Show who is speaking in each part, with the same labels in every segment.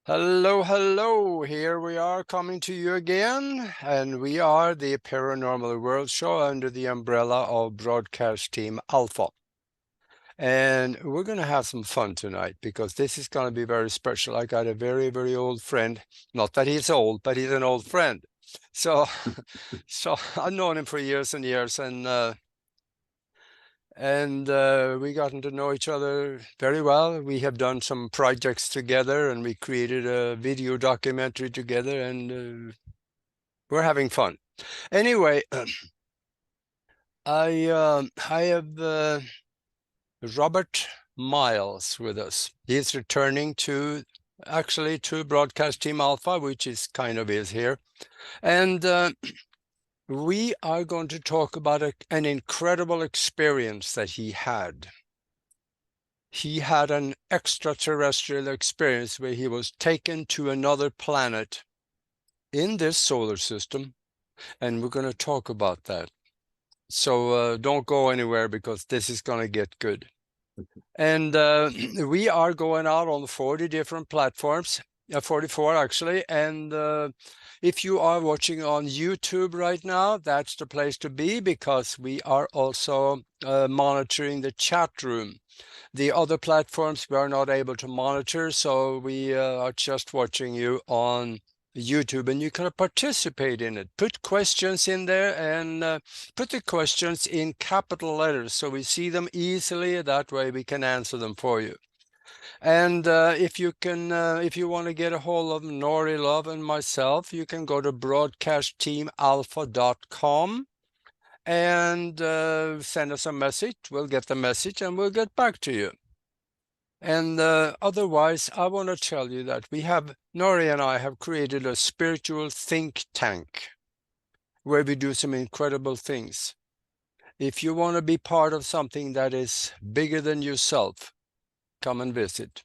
Speaker 1: Hello, hello. Here we are coming to you again, and we are the Paranormal World Show under the umbrella of Broadcast Team Alpha. And we're going to have some fun tonight because this is going to be very special. I got a very, very old friend. Not that he's old, but he's an old friend. So, so I've known him for years and years, and we gotten to know each other very well. We have done some projects together, and we created a video documentary together, and we're having fun. Anyway, I have Robert Miles with us. He's returning to actually to Broadcast Team Alpha, which is kind of is here, and we are going to talk about an incredible experience that he had. He had an extraterrestrial experience where he was taken to another planet in this solar system, and we're going to talk about that. So don't go anywhere because this is going to get good. And we are going out on 40 different platforms, 44 actually. And if you are watching on YouTube right now, that's the place to be because we are also monitoring the chat room. The other platforms we are not able to monitor, so we are just watching you on YouTube, and you can participate in it. Put questions in there and put the questions in capital letters so we see them easily. That way we can answer them for you. And if you want to get a hold of Nori Love and myself, you can go to broadcastteamalpha.com and send us a message. We'll get the message and we'll get back to you. And otherwise, I want to tell you that Nori and I have created a spiritual think tank where we do some incredible things. If you want to be part of something that is bigger than yourself, come and visit.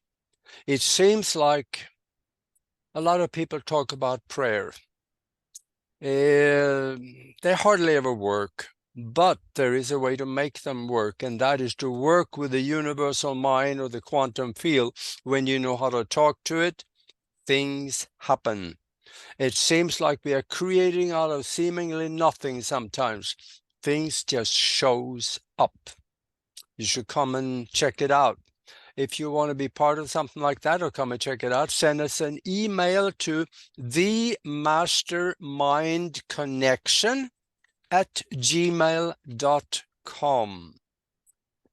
Speaker 1: It seems like a lot of people talk about prayer. They hardly ever work, but there is a way to make them work, and that is to work with the universal mind or the quantum field. When you know how to talk to it, things happen. It seems like we are creating out of seemingly nothing sometimes. Things just shows up. You should come and check it out. If you want to be part of something like that or come and check it out, send us an email to themastermindconnection@gmail.com.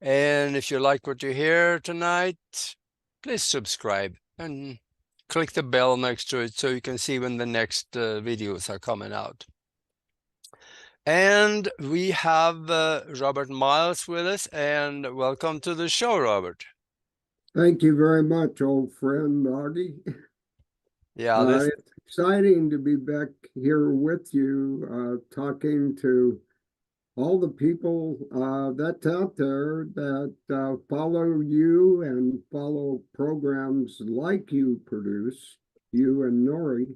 Speaker 1: And if you like what you hear tonight, please subscribe and click the bell next to it so you can see when the next videos are coming out. And we have Robert Miles with us, and welcome to the show, Robert.
Speaker 2: Thank you very much, old friend Aage.
Speaker 1: Yeah,
Speaker 2: It's exciting to be back here with you, talking to all the people that's out there that follow you and follow programs like you produce, you and Nori,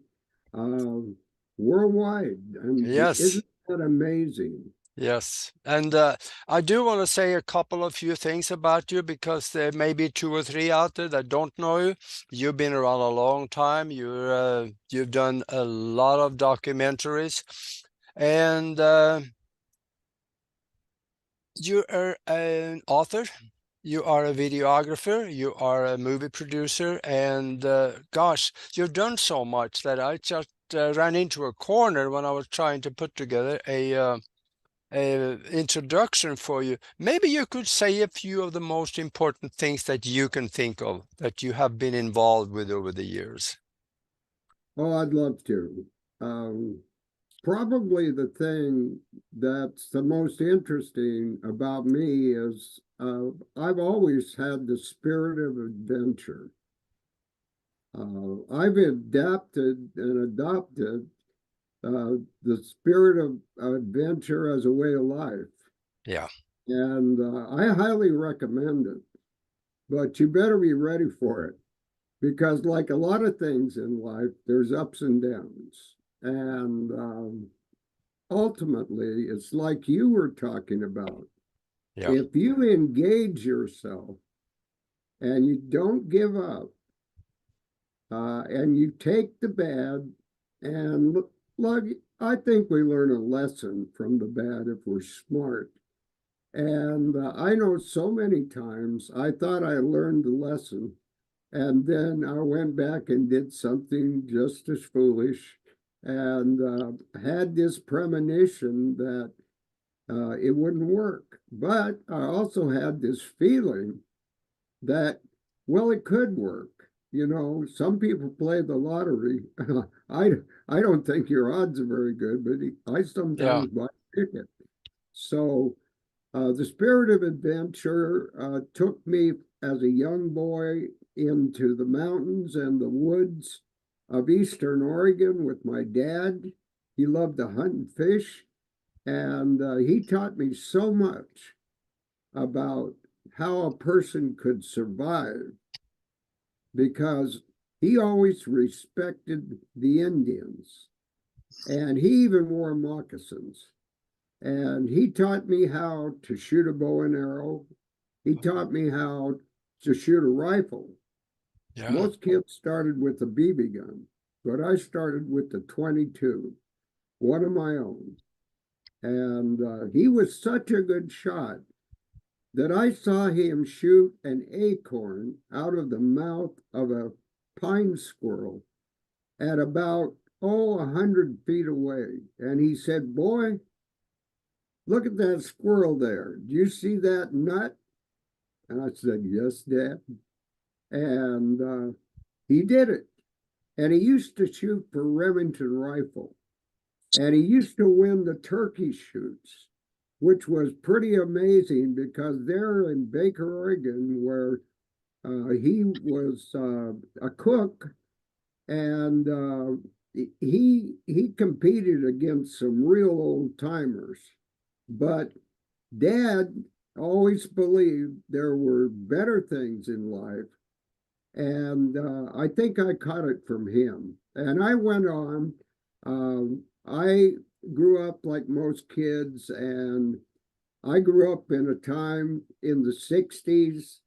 Speaker 2: worldwide. And
Speaker 1: yes.
Speaker 2: isn't that amazing?
Speaker 1: Yes, and I do want to say a couple of few things about you because there may be two or three out there that don't know you. You've been around a long time. You've done a lot of documentaries, and you are an author. You are a videographer. You are a movie producer, and gosh, you've done so much that I just ran into a corner when I was trying to put together a introduction for you. Maybe you could say a few of the most important things that you can think of that you have been involved with over the years.
Speaker 2: Oh, I'd love to. Um, Probably the thing that's the most interesting about me is I've always had the spirit of adventure. I've adapted and adopted the spirit of adventure as a way of life.
Speaker 1: Yeah.
Speaker 2: And I highly recommend it, but you better be ready for it because, like a lot of things in life, there's ups and downs. And ultimately, it's like you were talking about.
Speaker 1: Yeah.
Speaker 2: If you engage yourself and you don't give up, and you take the bad and look, I think we learn a lesson from the bad if we're smart. And I know so many times I thought I learned the lesson, and then I went back and did something just as foolish and had this premonition that it wouldn't work. But I also had this feeling that, well, it could work. You know, some people play the lottery. I, I don't think your odds are very good, but I
Speaker 1: Yeah.
Speaker 2: sometimes buy a ticket. So the spirit of adventure took me as a young boy into the mountains and the woods of Eastern Oregon with my dad. He loved to hunt and fish, and he taught me so much about how a person could survive because he always respected the Indians, and he even wore moccasins. And he taught me how to shoot a bow and arrow. He taught me how to shoot a rifle.
Speaker 1: Yeah.
Speaker 2: Most kids started with a BB gun, but I started with the 22, one of my own. And he was such a good shot that I saw him shoot an acorn out of the mouth of a pine squirrel at about, 100 feet away. And he said, "Boy, look at that squirrel there. Do you see that nut?" And I said, "Yes, Dad." And he did it. And he used to shoot for Remington Rifle. And he used to win the turkey shoots, which was pretty amazing because there in Baker, Oregon, where he was a cook, and he competed against some real old timers. But Dad always believed there were better things in life, and I think I caught it from him. And I went on. I grew up like most kids, and I grew up in a time in the 60s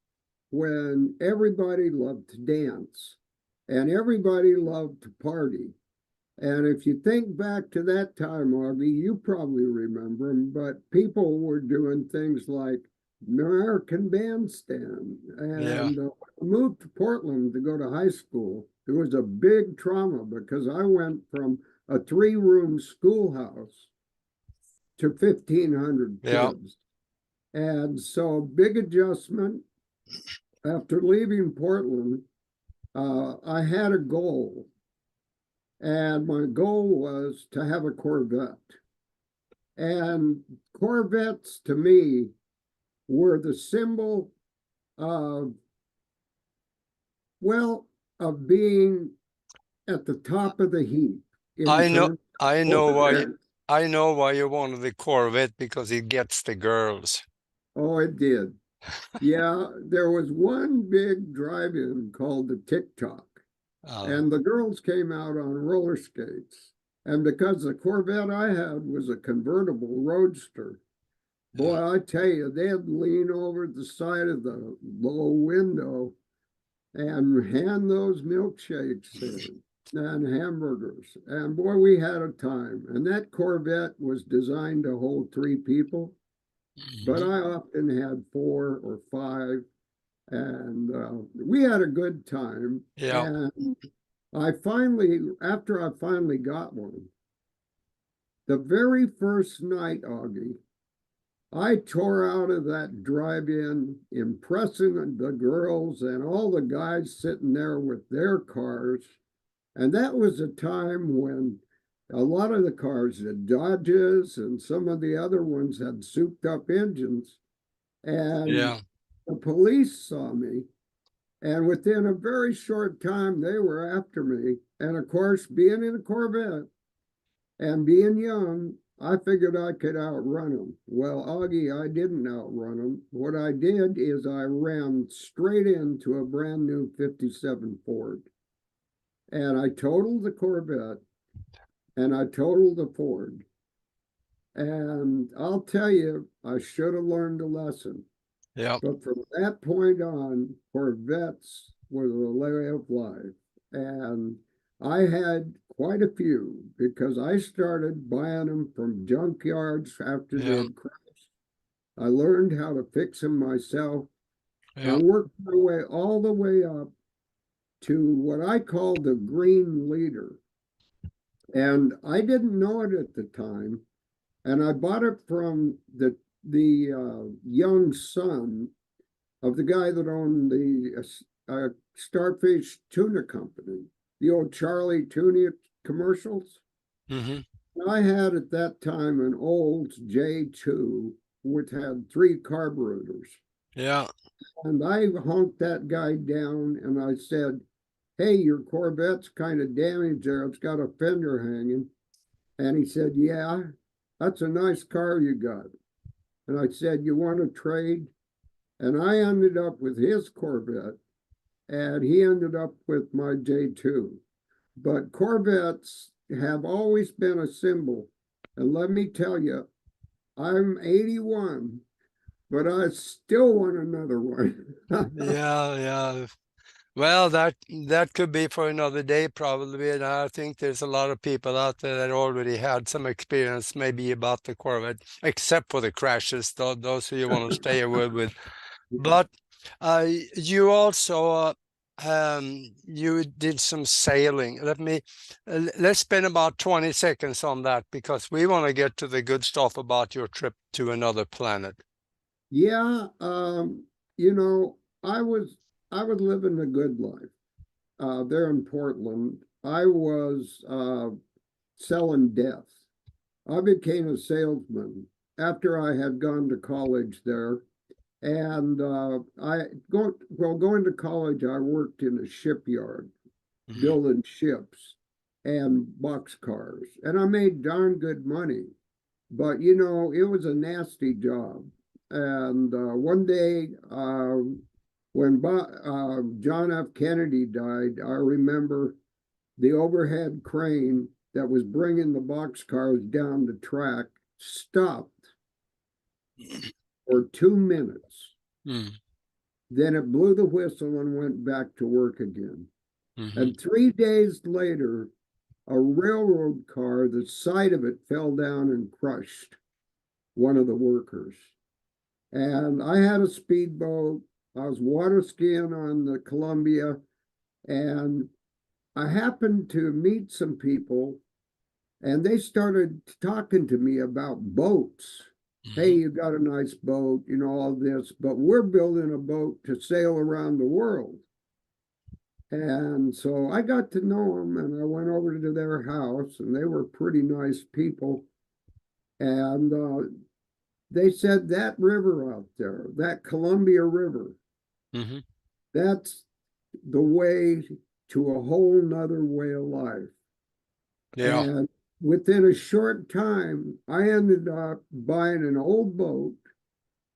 Speaker 2: when everybody loved to dance and everybody loved to party. And if you think back to that time, Augie, you probably remember them, but people were doing things like American Bandstand.
Speaker 1: Yeah.
Speaker 2: And I moved to Portland to go to high school. It was a big trauma because I went from a 3-room schoolhouse to 1,500
Speaker 1: Yeah.
Speaker 2: kids. And so, big adjustment. After leaving Portland, I had a goal, and my goal was to have a Corvette. And Corvettes to me were the symbol of, well, of being at the top of the heap in
Speaker 1: I know
Speaker 2: terms
Speaker 1: I
Speaker 2: of
Speaker 1: know why
Speaker 2: Corvette.
Speaker 1: I know why you wanted the Corvette, because it gets the girls.
Speaker 2: Oh, it did. Yeah, there was one big drive-in called the TikTok,
Speaker 1: Uh,
Speaker 2: and the girls came out on roller skates. And because the Corvette I had was a convertible roadster,
Speaker 1: yeah.
Speaker 2: boy, I tell you, they'd lean over the side of the low window and hand those milkshakes in and hamburgers. And boy, we had a time. And that Corvette was designed to hold 3 people, but
Speaker 1: Mhm.
Speaker 2: I often had 4 or 5. And we had a good time.
Speaker 1: Yeah.
Speaker 2: And after I finally got one, the very first night, Augie, I tore out of that drive-in, impressing the girls and all the guys sitting there with their cars. And that was a time when a lot of the cars, the Dodges and some of the other ones, had souped up engines. And
Speaker 1: Yeah.
Speaker 2: the police saw me. And within a very short time, they were after me. And of course, being in a Corvette and being young, I figured I could outrun them. Well, Augie, I didn't outrun them. What I did is I ran straight into a brand new 57 Ford. And I totaled the Corvette and I totaled the Ford. And I'll tell you, I should have learned a lesson.
Speaker 1: Yeah.
Speaker 2: But from that point on, Corvettes were the way of life. And I had quite a few because I started buying them from junkyards after they
Speaker 1: Yeah.
Speaker 2: had crashed. I learned how to fix them myself
Speaker 1: Yeah.
Speaker 2: and worked my way all the way up to what I call the green leader. And I didn't know it at the time. And I bought it from the young son of the guy that owned the Starfish Tuna Company, the old Charlie Tuna commercials.
Speaker 1: Hmm.
Speaker 2: I had at that time an old J2, which had three carburetors.
Speaker 1: Yeah.
Speaker 2: And I honked that guy down and I said, "Hey, your Corvette's kind of damaged there. It's got a fender hanging." And he said, "Yeah, that's a nice car you got." And I said, "You want to trade?" And I ended up with his Corvette and he ended up with my J2. But Corvettes have always been a symbol. And let me tell you, I'm 81, but I still want another one.
Speaker 1: Yeah. Yeah. Well, that could be for another day, probably. And I think there's a lot of people out there that already had some experience, maybe about the Corvette, except for the crashes, those who you want to stay away with. But you also you did some sailing. Let's spend about 20 seconds on that because we want to get to the good stuff about your trip to another planet.
Speaker 2: Yeah, you know, I was living a good life there in Portland. I was selling death. I became a salesman after I had gone to college there. And going to college, I worked in a shipyard
Speaker 1: Mhm.
Speaker 2: building ships and boxcars, and I made darn good money. But you know, it was a nasty job. And one day, when John F. Kennedy died, I remember the overhead crane that was bringing the boxcars down the track stopped for 2 minutes.
Speaker 1: Mm.
Speaker 2: Then it blew the whistle and went back to work again.
Speaker 1: Mhm.
Speaker 2: And 3 days later, a railroad car, the side of it fell down and crushed one of the workers. And I had a speedboat. I was water skiing on the Columbia, and I happened to meet some people, and they started talking to me about boats. Hey,
Speaker 1: Mhm.
Speaker 2: you got a nice boat, you know, all this, but we're building a boat to sail around the world. And so I got to know them and I went over to their house and they were pretty nice people. And they said that river out there, that Columbia River,
Speaker 1: Mhm.
Speaker 2: that's the way to a whole nother way of life.
Speaker 1: Yeah.
Speaker 2: And within a short time, I ended up buying an old boat.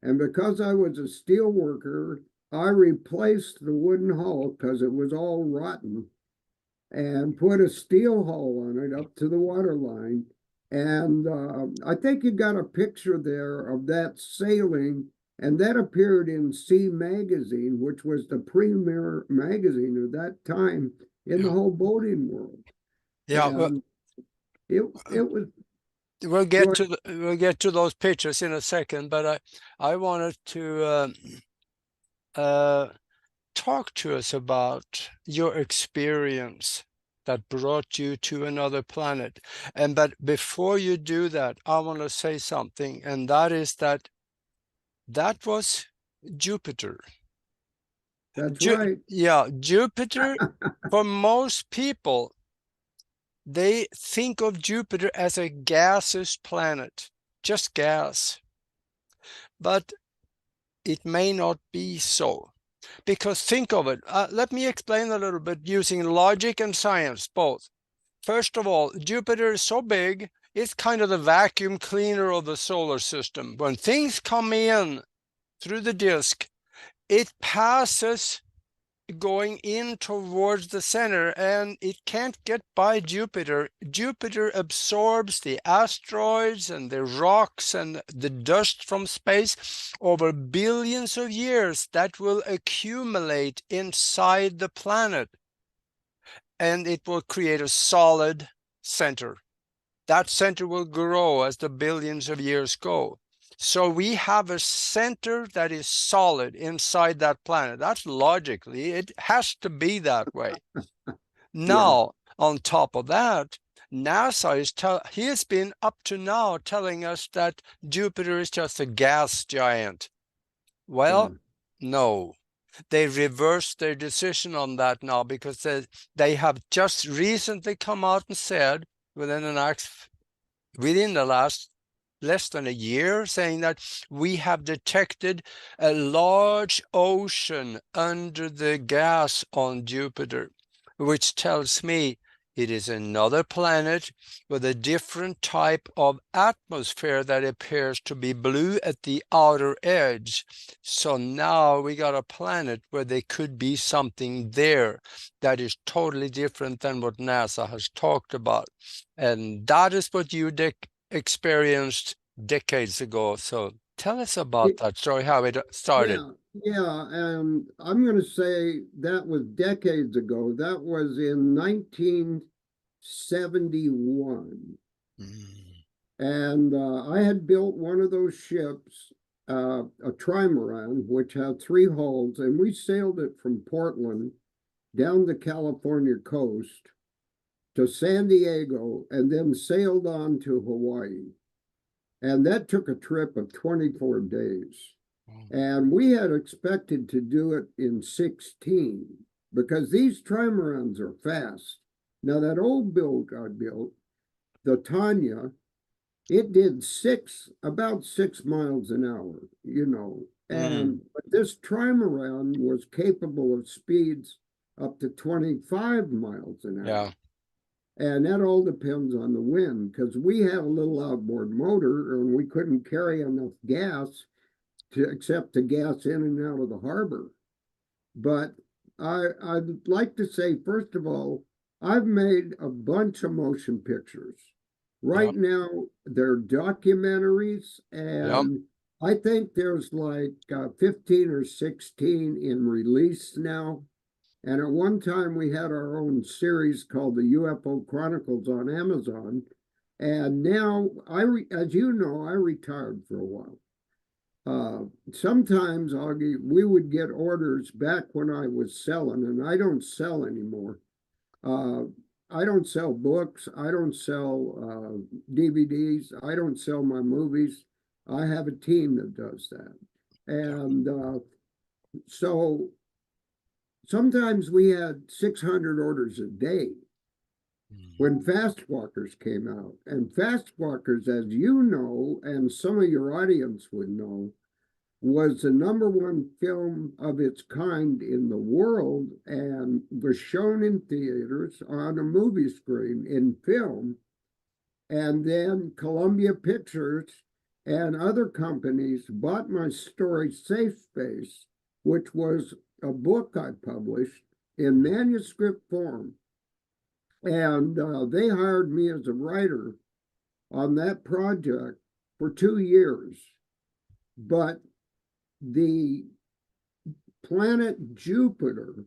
Speaker 2: And because I was a steel worker, I replaced the wooden hull because it was all rotten and put a steel hull on it up to the water line. And I think you got a picture there of that sailing, and that appeared in Sea Magazine, which was the premier magazine of that time in the
Speaker 1: Yeah.
Speaker 2: whole boating world.
Speaker 1: Yeah. Well,
Speaker 2: And it was go ahead.
Speaker 1: we'll get to those pictures in a second, but I wanted to uh, talk to us about your experience that brought you to another planet. And but before you do that, I want to say something, and that is that that was Jupiter.
Speaker 2: That's right.
Speaker 1: Yeah, Jupiter, for most people, they think of Jupiter as a gaseous planet, just gas. But it may not be so. Because think of it. Let me explain a little bit using logic and science, both. First of all, Jupiter is so big, it's kind of the vacuum cleaner of the solar system. When things come in through the disk, it passes going in towards the center and it can't get by Jupiter. Jupiter absorbs the asteroids and the rocks and the dust from space over billions of years that will accumulate inside the planet. and it will create a solid center. That center will grow as the billions of years go. So we have a center that is solid inside that planet. That's logically, it has to be that way. Now, on top of that, NASA he has been up to now telling us that Jupiter is just a gas giant. Well, no. They reversed their decision on that now because they have just recently come out and said within the last less than a year, saying that we have detected a large ocean under the gas on Jupiter, which tells me it is another planet with a different type of atmosphere that appears to be blue at the outer edge. So now we got a planet where there could be something there that is totally different than what NASA has talked about. And that is what you experienced decades ago. So tell us about that story, how it started.
Speaker 2: And I'm going to say that was decades ago. That was in 1971. And I had built one of those ships, a trimaran, which had 3 hulls, and we sailed it from Portland down the California coast to San Diego and then sailed on to Hawaii. And that took a trip of 24 days. And we had expected to do it in 16 because these trimarans are fast. Now, that old boat I built, the Tanya, it did about 6 miles an hour, but this trimaran was capable of speeds up to 25 miles an hour.
Speaker 1: Yeah.
Speaker 2: And that all depends on the wind because we had a little outboard motor and we couldn't carry enough gas except to gas in and out of the harbor. But I'd like to say, first of all, I've made a bunch of motion pictures. Right now, they're documentaries, and I think there's like 15 or 16 in release now. And at one time, we had our own series called the UFO Chronicles on Amazon. And now, as you know, I retired for a while. Sometimes, Augie, we would get orders back when I was selling, and I don't sell anymore. I don't sell books. I don't sell DVDs. I don't sell my movies. I have a team that does that. And so sometimes we had 600 orders a day when Fast Walkers came out. And Fast Walkers, as you know, and some of your audience would know, was the #1 film of its kind in the world and was shown in theaters on a movie screen in film. And then Columbia Pictures and other companies bought my story Safe Space, which was a book I published in manuscript form. And they hired me as a writer on that project for 2 years. But the planet Jupiter,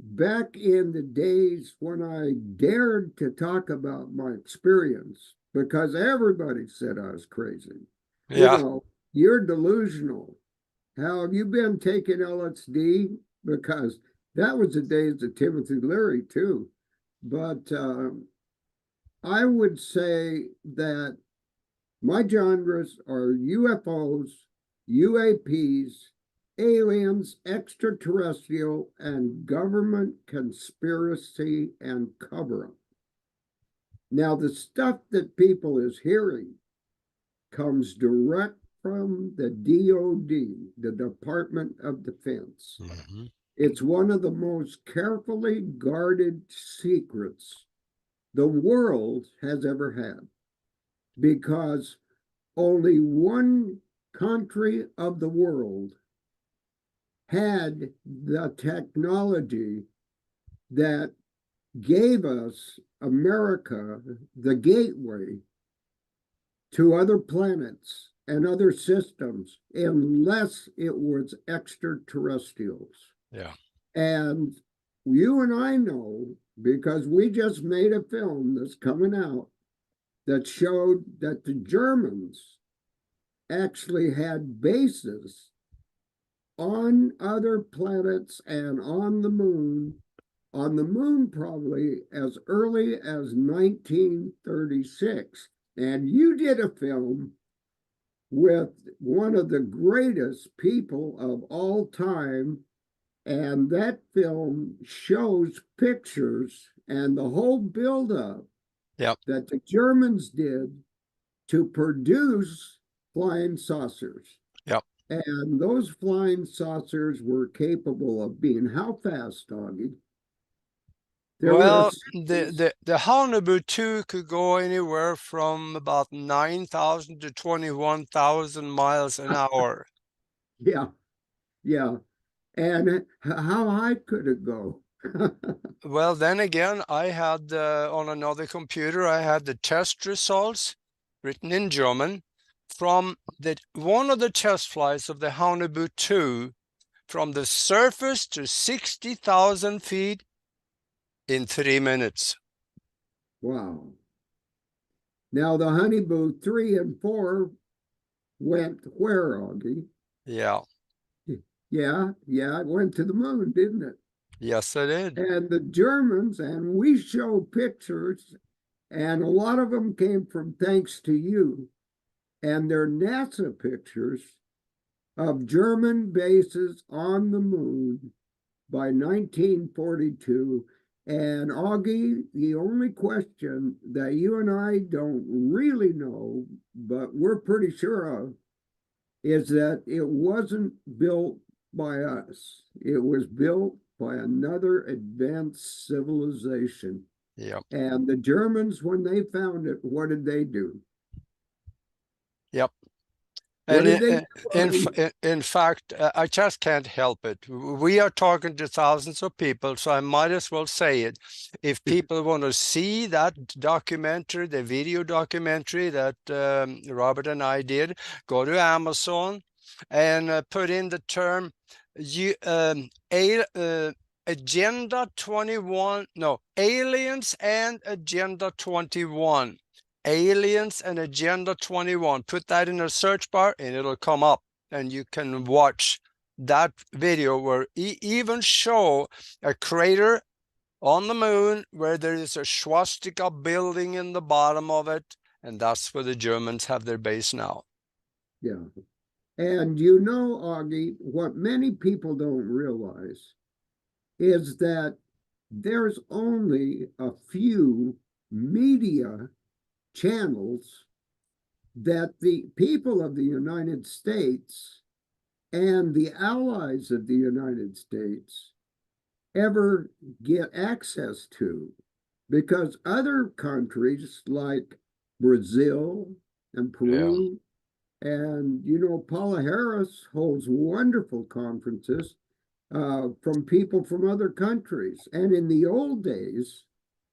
Speaker 2: back in the days when I dared to talk about my experience, because everybody said I was crazy. You're delusional. How have you been taking LSD? Because that was the days of Timothy Leary too. But I would say that my genres are UFOs, UAPs, aliens, extraterrestrial, and government conspiracy and cover-up. Now, the stuff that people is hearing comes direct from the DOD, the Department of Defense. It's one of the most carefully guarded secrets the world has ever had, because only one country of the world had the technology that gave us, America, the gateway to other planets and other systems, unless it was extraterrestrials.
Speaker 1: Yeah.
Speaker 2: And you and I know because we just made a film that's coming out that showed that the Germans actually had bases on other planets and on the moon, probably as early as 1936. And you did a film with one of the greatest people of all time. And that film shows pictures and the whole buildup
Speaker 1: Yep.
Speaker 2: that the Germans did to produce flying saucers.
Speaker 1: Yep.
Speaker 2: And those flying saucers were capable of being how fast, Augie? There were a
Speaker 1: Well,
Speaker 2: series.
Speaker 1: the Haunebu 2 could go anywhere from about 9,000 to 21,000 miles an hour.
Speaker 2: Yeah, yeah. And how high could it go?
Speaker 1: Well, then again, I had on another computer, I had the test results written in German from one of the test flights of the Haunebu 2 from the surface to 60,000 feet in 3 minutes.
Speaker 2: Wow. Now the Honeyboo 3 and 4 went where, Augie?
Speaker 1: Yeah.
Speaker 2: Yeah, yeah, it went to the moon, didn't it?
Speaker 1: Yes, I did.
Speaker 2: And the Germans, and we show pictures, and a lot of them came from thanks to you, and they're NASA pictures of German bases on the moon by 1942. And Augie, the only question that you and I don't really know, but we're pretty sure of, is that it wasn't built by us. It was built by another advanced civilization.
Speaker 1: Yep.
Speaker 2: And the Germans, when they found it, what did they do?
Speaker 1: Yep.
Speaker 2: What
Speaker 1: And
Speaker 2: did they
Speaker 1: in fact, I just can't help it. We are talking to thousands of people, so I might as well say it. If people want to see that documentary, the video documentary that Robert and I did, go to Amazon and put in the term Agenda 21, no, Aliens and Agenda 21. Aliens and Agenda 21. Put that in a search bar and it'll come up and you can watch that video where he even show a crater on the moon where there is a swastika building in the bottom of it, and that's where the Germans have their base now.
Speaker 2: Yeah. And you know, Augie, what many people don't realize is that there's only a few media channels that the people of the United States and the allies of the United States ever get access to, because other countries like Brazil and
Speaker 1: Yeah.
Speaker 2: Peru, and you know, Paula Harris holds wonderful conferences from people from other countries. And in the old days,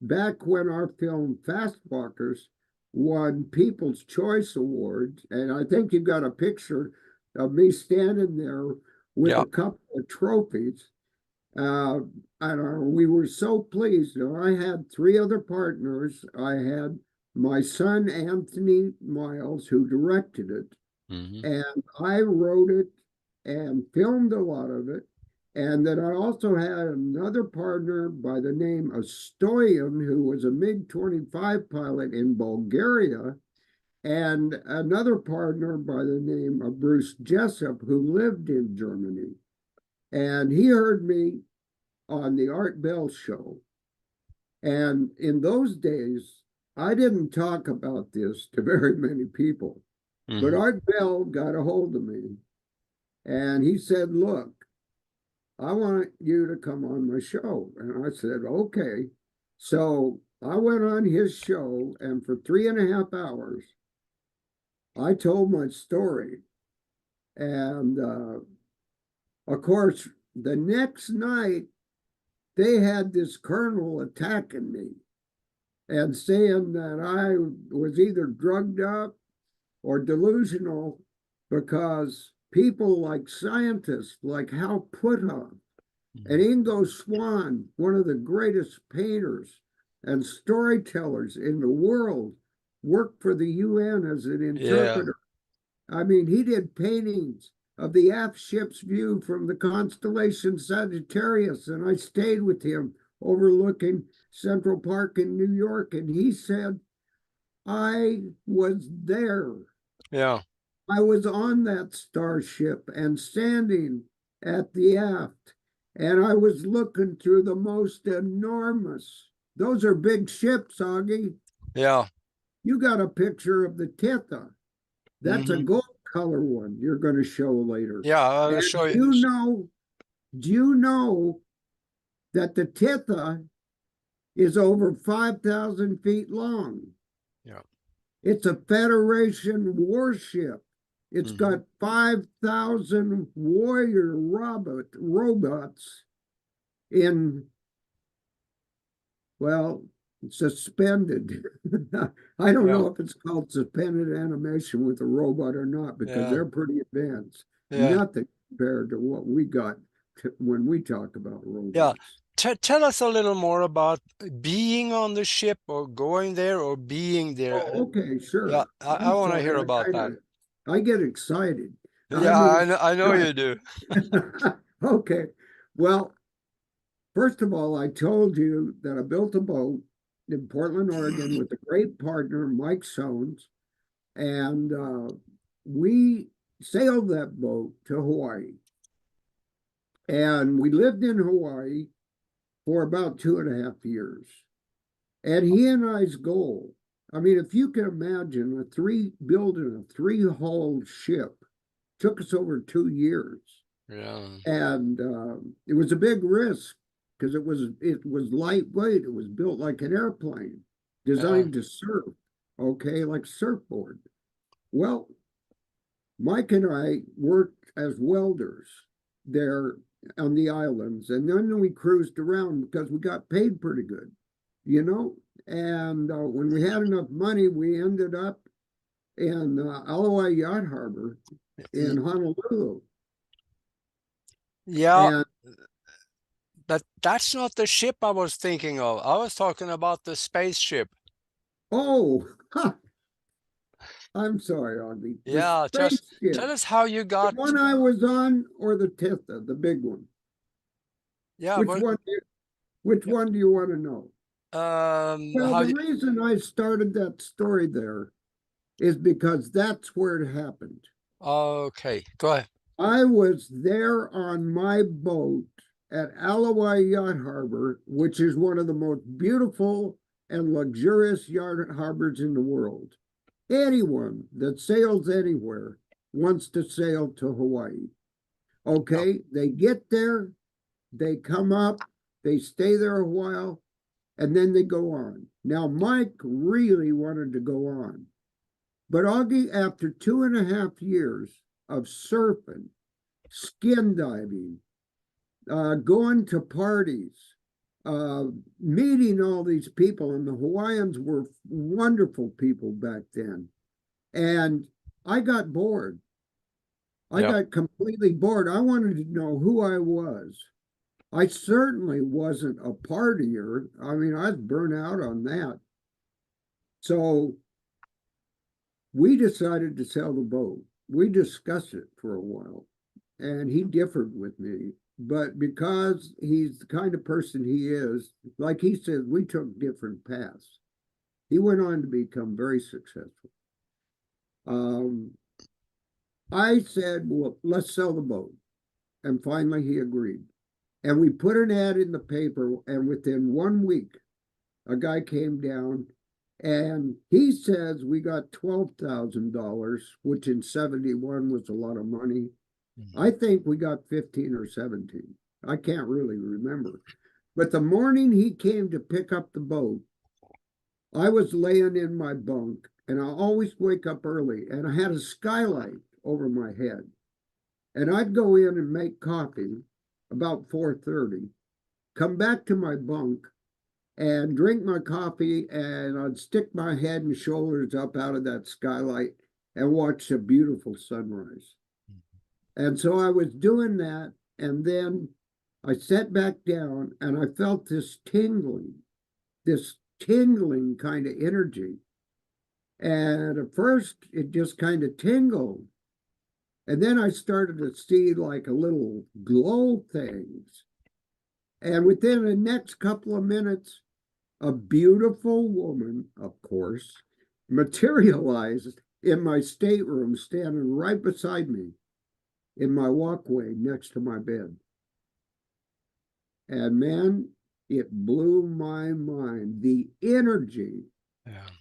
Speaker 2: back when our film Fastwalkers won People's Choice Awards, and I think you got a picture of me standing there with
Speaker 1: Yeah.
Speaker 2: a couple of trophies. And we were so pleased. You know, I had three other partners. I had my son, Anthony Miles, who directed it,
Speaker 1: Mm-hmm.
Speaker 2: and I wrote it and filmed a lot of it. And then I also had another partner by the name of Stoyan, who was a MiG 25 pilot in Bulgaria, and another partner by the name of Bruce Jessup, who lived in Germany. And he heard me on the Art Bell show. And in those days, I didn't talk about this to very many people, but
Speaker 1: Mm-hmm.
Speaker 2: Art Bell got a hold of me and he said, "Look, I want you to come on my show." And I said, "Okay." So I went on his show, and for 3.5 hours, I told my story. And of course, the next night, they had this colonel attacking me and saying that I was either drugged up or delusional because people like scientists like Hal Puthoff And Ingo Swann, one of the greatest painters and storytellers in the world, worked for the UN as an
Speaker 1: Yeah.
Speaker 2: interpreter. I mean, he did paintings of the aft ship's view from the constellation Sagittarius, and I stayed with him overlooking Central Park in New York, and he said, I was there.
Speaker 1: Yeah.
Speaker 2: I was on that starship and standing at the aft, and I was looking through the most enormous. Those are big ships, Aage.
Speaker 1: Yeah.
Speaker 2: You got a picture of the Titha. That's a gold color one you're going to show later.
Speaker 1: Yeah, I'll
Speaker 2: And
Speaker 1: show you.
Speaker 2: do you know that the Titha is over 5,000 feet long?
Speaker 1: Yeah.
Speaker 2: It's a Federation warship. It's got 5,000 warrior robots in, well, suspended. I don't
Speaker 1: Yeah.
Speaker 2: know if it's called suspended animation with a robot or not, because
Speaker 1: Yeah.
Speaker 2: they're pretty advanced.
Speaker 1: Yeah.
Speaker 2: Nothing compared to what we got when we talk about
Speaker 1: Yeah.
Speaker 2: robots.
Speaker 1: Tell us a little more about being on the ship or going there or being there.
Speaker 2: Oh, okay,
Speaker 1: Yeah,
Speaker 2: sure.
Speaker 1: I
Speaker 2: I'm
Speaker 1: want to
Speaker 2: sorry.
Speaker 1: hear about that.
Speaker 2: I get excited. I
Speaker 1: Yeah,
Speaker 2: mean,
Speaker 1: I know
Speaker 2: right.
Speaker 1: you do.
Speaker 2: Okay. Well, first of all, I told you that I built a boat in Portland, Oregon with a great partner, Mike Sones, and we sailed that boat to Hawaii. And we lived in Hawaii for about 2.5 years. And he and I's goal, I mean, if you can imagine building a three-hull ship, took us over 2 years.
Speaker 1: Yeah.
Speaker 2: And it was a big risk because it was lightweight. It was built like an airplane,
Speaker 1: Yeah.
Speaker 2: designed to surf, okay, like surfboard. Well, Mike and I worked as welders there on the islands, and then we cruised around because we got paid pretty good, you know. And when we had enough money, we ended up in Alawai Yacht Harbor in Honolulu.
Speaker 1: Yeah,
Speaker 2: And
Speaker 1: but that's not the ship I was thinking of. I was talking about the spaceship.
Speaker 2: oh, I'm sorry, Audley. The
Speaker 1: Yeah, just tell
Speaker 2: spaceship,
Speaker 1: us how you
Speaker 2: the
Speaker 1: got.
Speaker 2: one I was on, or the Titha, the big one.
Speaker 1: Yeah,
Speaker 2: Which
Speaker 1: but
Speaker 2: one? Which one do you want to know? Well,
Speaker 1: how
Speaker 2: the
Speaker 1: you.
Speaker 2: reason I started that story there is because that's where it happened.
Speaker 1: Okay, go ahead.
Speaker 2: I was there on my boat at Alawai Yacht Harbor, which is one of the most beautiful and luxurious yacht harbors in the world. Anyone that sails anywhere wants to sail to Hawaii.
Speaker 1: Yeah.
Speaker 2: Okay, they get there, they come up, they stay there a while, and then they go on. Now, Mike really wanted to go on, but Augie, after 2.5 years of surfing, skin diving, going to parties, uh, meeting all these people, and the Hawaiians were wonderful people back then. And I got bored. I
Speaker 1: Yeah.
Speaker 2: got completely bored. I wanted to know who I was. I certainly wasn't a partier. I mean, I was burnt out on that. So we decided to sell the boat. We discussed it for a while, and he differed with me. But because he's the kind of person he is, like he said, we took different paths. He went on to become very successful. Um, I said, well, let's sell the boat. And finally, he agreed. And we put an ad in the paper, and within 1 week, a guy came down and he says we got $12,000, which in 71 was a lot of money. I think we got 15 or 17. I can't really remember. But the morning he came to pick up the boat, I was laying in my bunk, and I always wake up early, and I had a skylight over my head. And I'd go in and make coffee about 4:30, come back to my bunk and drink my coffee, and I'd stick my head and shoulders up out of that skylight and watch a beautiful sunrise. And so I was doing that, and then I sat back down and I felt this tingling kind of energy. And at first, it just kind of tingled. And then I started to see like a little glow things. And within the next couple of minutes, a beautiful woman, of course, materialized in my stateroom, standing right beside me in my walkway next to my bed. And man, it blew my mind. The energy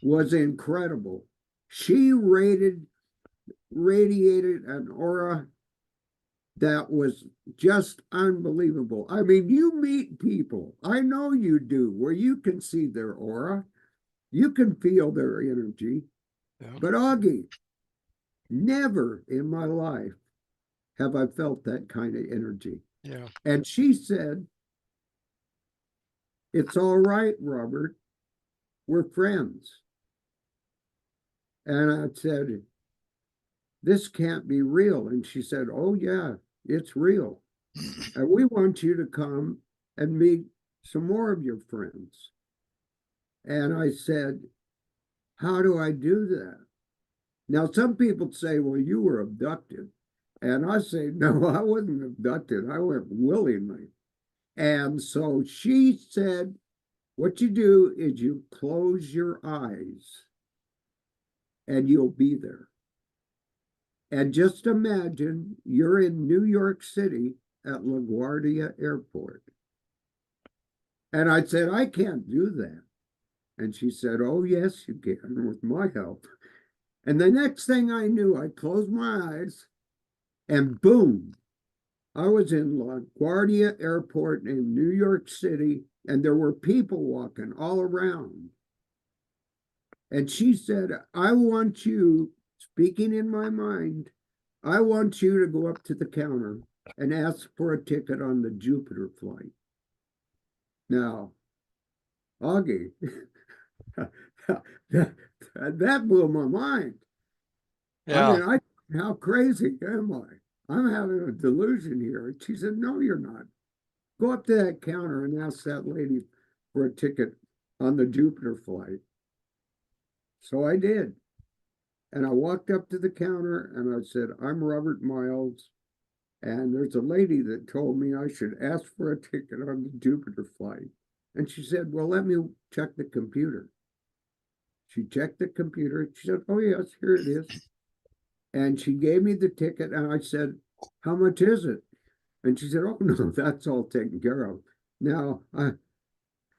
Speaker 2: was incredible. She radiated an aura that was just unbelievable. I mean, you meet people, I know you do, where you can see their aura, you can feel their energy.
Speaker 1: Yeah.
Speaker 2: But Aage, never in my life have I felt that kind of energy.
Speaker 1: Yeah.
Speaker 2: And she said, "It's all right, Robert. We're friends." And I said, "This can't be real." And she said, "Oh, yeah, it's real. And we want you to come and meet some more of your friends." And I said, "How do I do that?" Now, some people say, "Well, you were abducted." And I say, "No, I wasn't abducted. I went willingly." And so she said, "What you do is you close your eyes and you'll be there. And just imagine you're in New York City at LaGuardia Airport." And I said, "I can't do that." And she said, "Oh, yes, you can with my help." And the next thing I knew, I closed my eyes and boom, I was in LaGuardia Airport in New York City, and there were people walking all around. And she said, "I want you," speaking in my mind, "I want you to go up to the counter and ask for a ticket on the Jupiter flight." Now, Aage, that blew my mind. I
Speaker 1: Yeah.
Speaker 2: mean, how crazy am I? I'm having a delusion here. And she said, "No, you're not. Go up to that counter and ask that lady for a ticket on the Jupiter flight." So I did. And I walked up to the counter and I said, "I'm Robert Miles. And there's a lady that told me I should ask for a ticket on the Jupiter flight." And she said, "Well, let me check the computer." She checked the computer. She said, "Oh, yes, here it is." And she gave me the ticket. And I said, "How much is it?" And she said, "Oh, no, that's all taken care of. Now,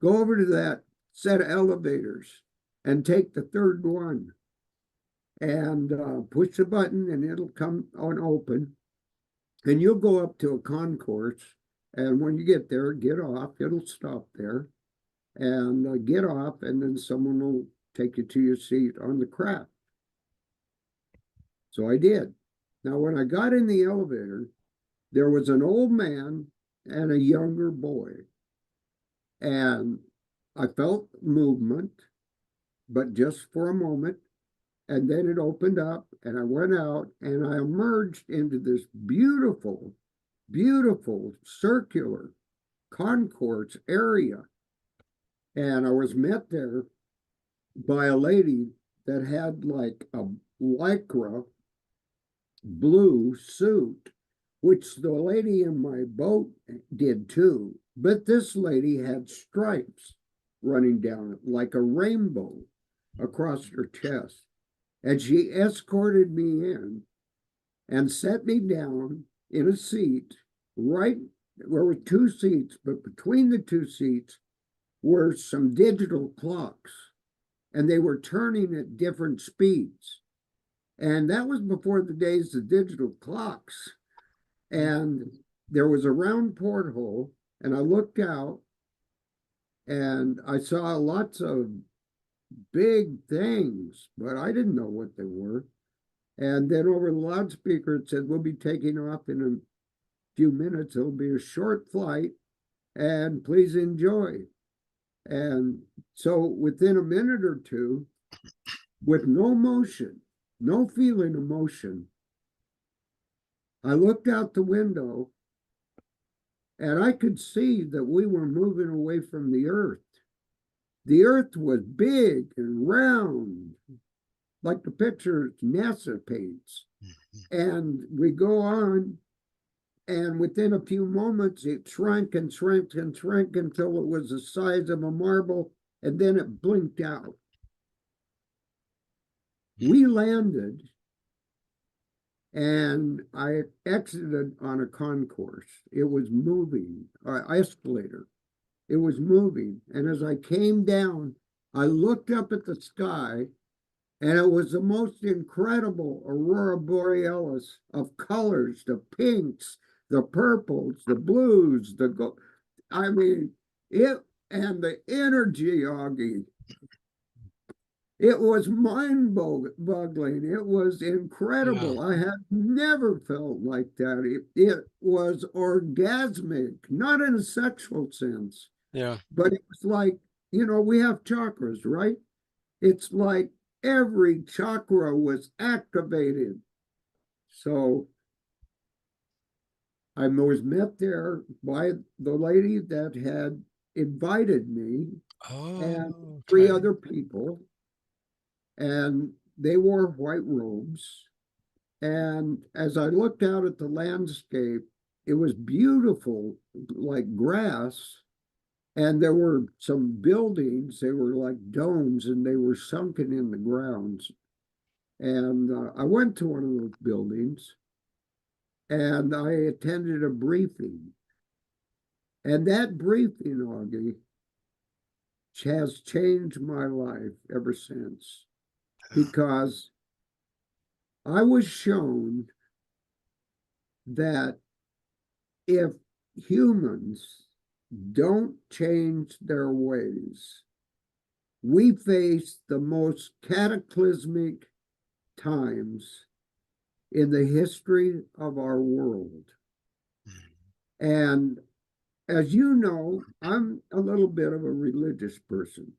Speaker 2: go over to that set of elevators and take the third one and push the button and it'll come on open. And you'll go up to a concourse. And when you get there, get off. It'll stop there and get off. And then someone will take you to your seat on the craft." So I did. Now, when I got in the elevator, there was an old man and a younger boy. And I felt movement, but just for a moment. And then it opened up and I went out and I emerged into this beautiful, beautiful circular concourse area. And I was met there by a lady that had like a lycra blue suit, which the lady in my boat did too. But this lady had stripes running down it like a rainbow across her chest. And she escorted me in and set me down in a seat right. There were two seats, but between the two seats were some digital clocks, and they were turning at different speeds. And that was before the days of digital clocks. And there was a round porthole, and I looked out and I saw lots of big things, but I didn't know what they were. And then over the loudspeaker, it said, "We'll be taking off in a few minutes. It'll be a short flight, and please enjoy." And so within a minute or two, with no motion, no feeling of motion, I looked out the window And I could see that we were moving away from the Earth. The Earth was big and round, like the picture NASA paints. And we go on, and within a few moments, it shrank and shrank and shrank until it was the size of a marble, and then it blinked out. We landed, and I exited on a concourse. It was moving, escalator. It was moving. And as I came down, I looked up at the sky, and it was the most incredible aurora borealis of colors, the pinks, the purples, the blues, the gold. I mean, it and the energy, Aage. It was mind-boggling. It was
Speaker 1: Yeah.
Speaker 2: incredible. I had never felt like that. It was orgasmic, not in a sexual sense,
Speaker 1: Yeah.
Speaker 2: but it was like, we have chakras, right? It's like every chakra was activated. So I was met there by the lady that had invited me and
Speaker 1: Oh,
Speaker 2: three
Speaker 1: okay.
Speaker 2: other people, and they wore white robes. And as I looked out at the landscape, it was beautiful, like grass. And there were some buildings, they were like domes and they were sunken in the grounds. And I went to one of those buildings and I attended a briefing. And that briefing, Aage, has changed my life ever since because I was shown that if humans don't change their ways, we face the most cataclysmic times in the history of our world. And as you know, I'm a little bit of a religious person.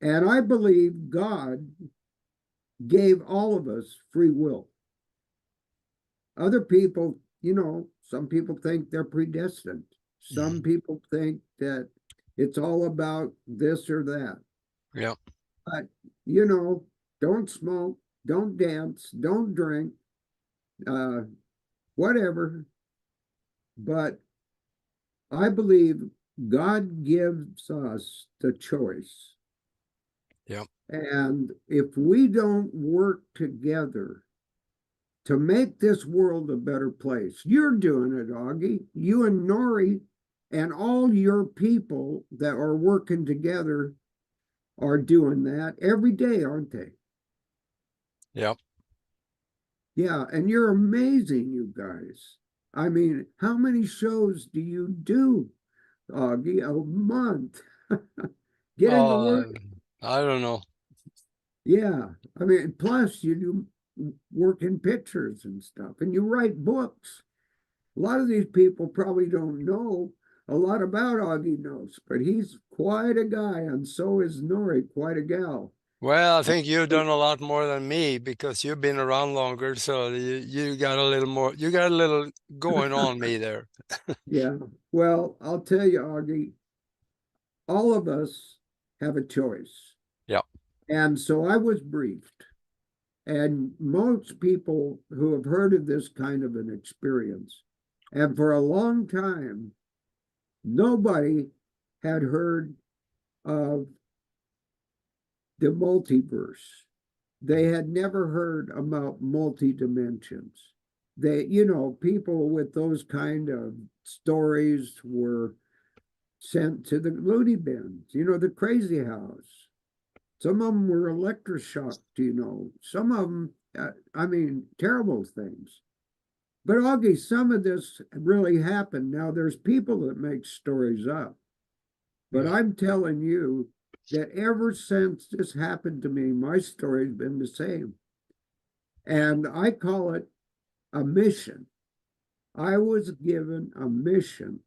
Speaker 2: And I believe God gave all of us free will. Other people, some people think they're predestined. Some
Speaker 1: Mhm.
Speaker 2: people think that it's all about this or that.
Speaker 1: Yeah.
Speaker 2: But, you know, don't smoke, don't dance, don't drink, uh, whatever. But I believe God gives us the choice.
Speaker 1: Yeah.
Speaker 2: And if we don't work together to make this world a better place, you're doing it, Aage. You and Nori and all your people that are working together are doing that every day, aren't they?
Speaker 1: Yeah.
Speaker 2: Yeah, and you're amazing, you guys. I mean, how many shows do you do, Aage, a month? Getting the
Speaker 1: Uh,
Speaker 2: word.
Speaker 1: I don't know.
Speaker 2: Yeah, I mean, plus you do work in pictures and stuff, and you write books. A lot of these people probably don't know a lot about Aage Nost, but he's quite a guy, and so is Nori, quite a gal.
Speaker 1: Well, I think you've done a lot more than me because you've been around longer, so you got a little more, you got a little going on me there.
Speaker 2: Yeah, well, I'll tell you, Aage, all of us have a choice.
Speaker 1: Yeah.
Speaker 2: And so I was briefed. And most people who have heard of this kind of an experience, and for a long time, nobody had heard of the multiverse. They had never heard about multi dimensions. People with those kind of stories were sent to the loony bins, the crazy house. Some of them were electroshocked, Some of them, terrible things. But Aage, some of this really happened. Now, there's people that make stories up. But
Speaker 1: Yeah.
Speaker 2: I'm telling you that ever since this happened to me, my story's been the same. And I call it a mission. I was given a mission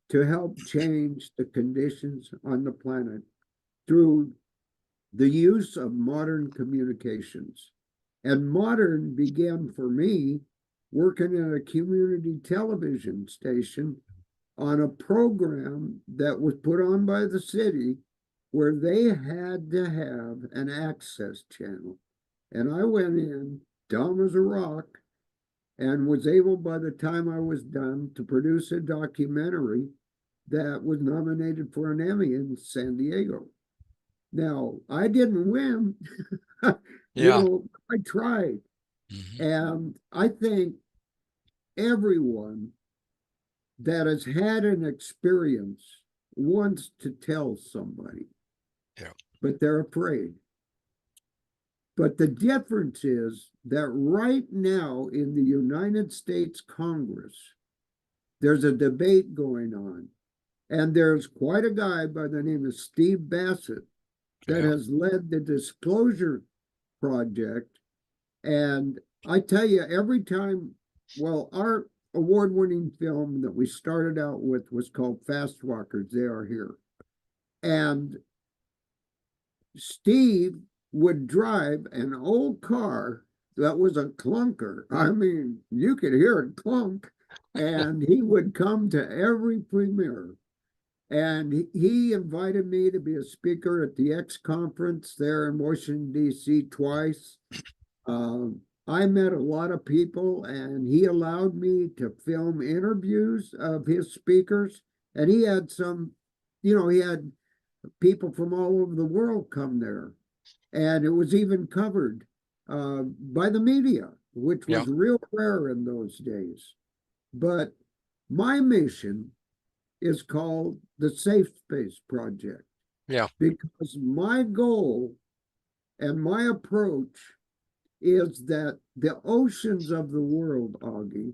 Speaker 2: to help change the conditions on the planet through the use of modern communications. And modern began for me working at a community television station on a program that was put on by the city where they had to have an access channel. And I went in, dumb as a rock, and was able, by the time I was done, to produce a documentary that was nominated for an Emmy in San Diego. Now, I didn't win.
Speaker 1: Yeah.
Speaker 2: I tried.
Speaker 1: Mhm.
Speaker 2: And I think everyone that has had an experience wants to tell somebody,
Speaker 1: Yeah.
Speaker 2: but they're afraid. But the difference is that right now in the United States Congress, there's a debate going on. And there's quite a guy by the name of Steve Bassett that
Speaker 1: Yeah.
Speaker 2: has led the Disclosure Project. And I tell you, every time, well, our award-winning film that we started out with was called Fast Walkers, They Are Here. And Steve would drive an old car that was a clunker. I mean, you could hear it clunk. And he would come to every premiere. And he invited me to be a speaker at the X conference there in Washington, D.C. twice. I met a lot of people, and he allowed me to film interviews of his speakers. And he had he had people from all over the world come there. And it was even covered by the media, which
Speaker 1: Yeah.
Speaker 2: was real rare in those days. But my mission is called the Safe Space Project
Speaker 1: Yeah.
Speaker 2: because my goal and my approach is that the oceans of the world, Augie,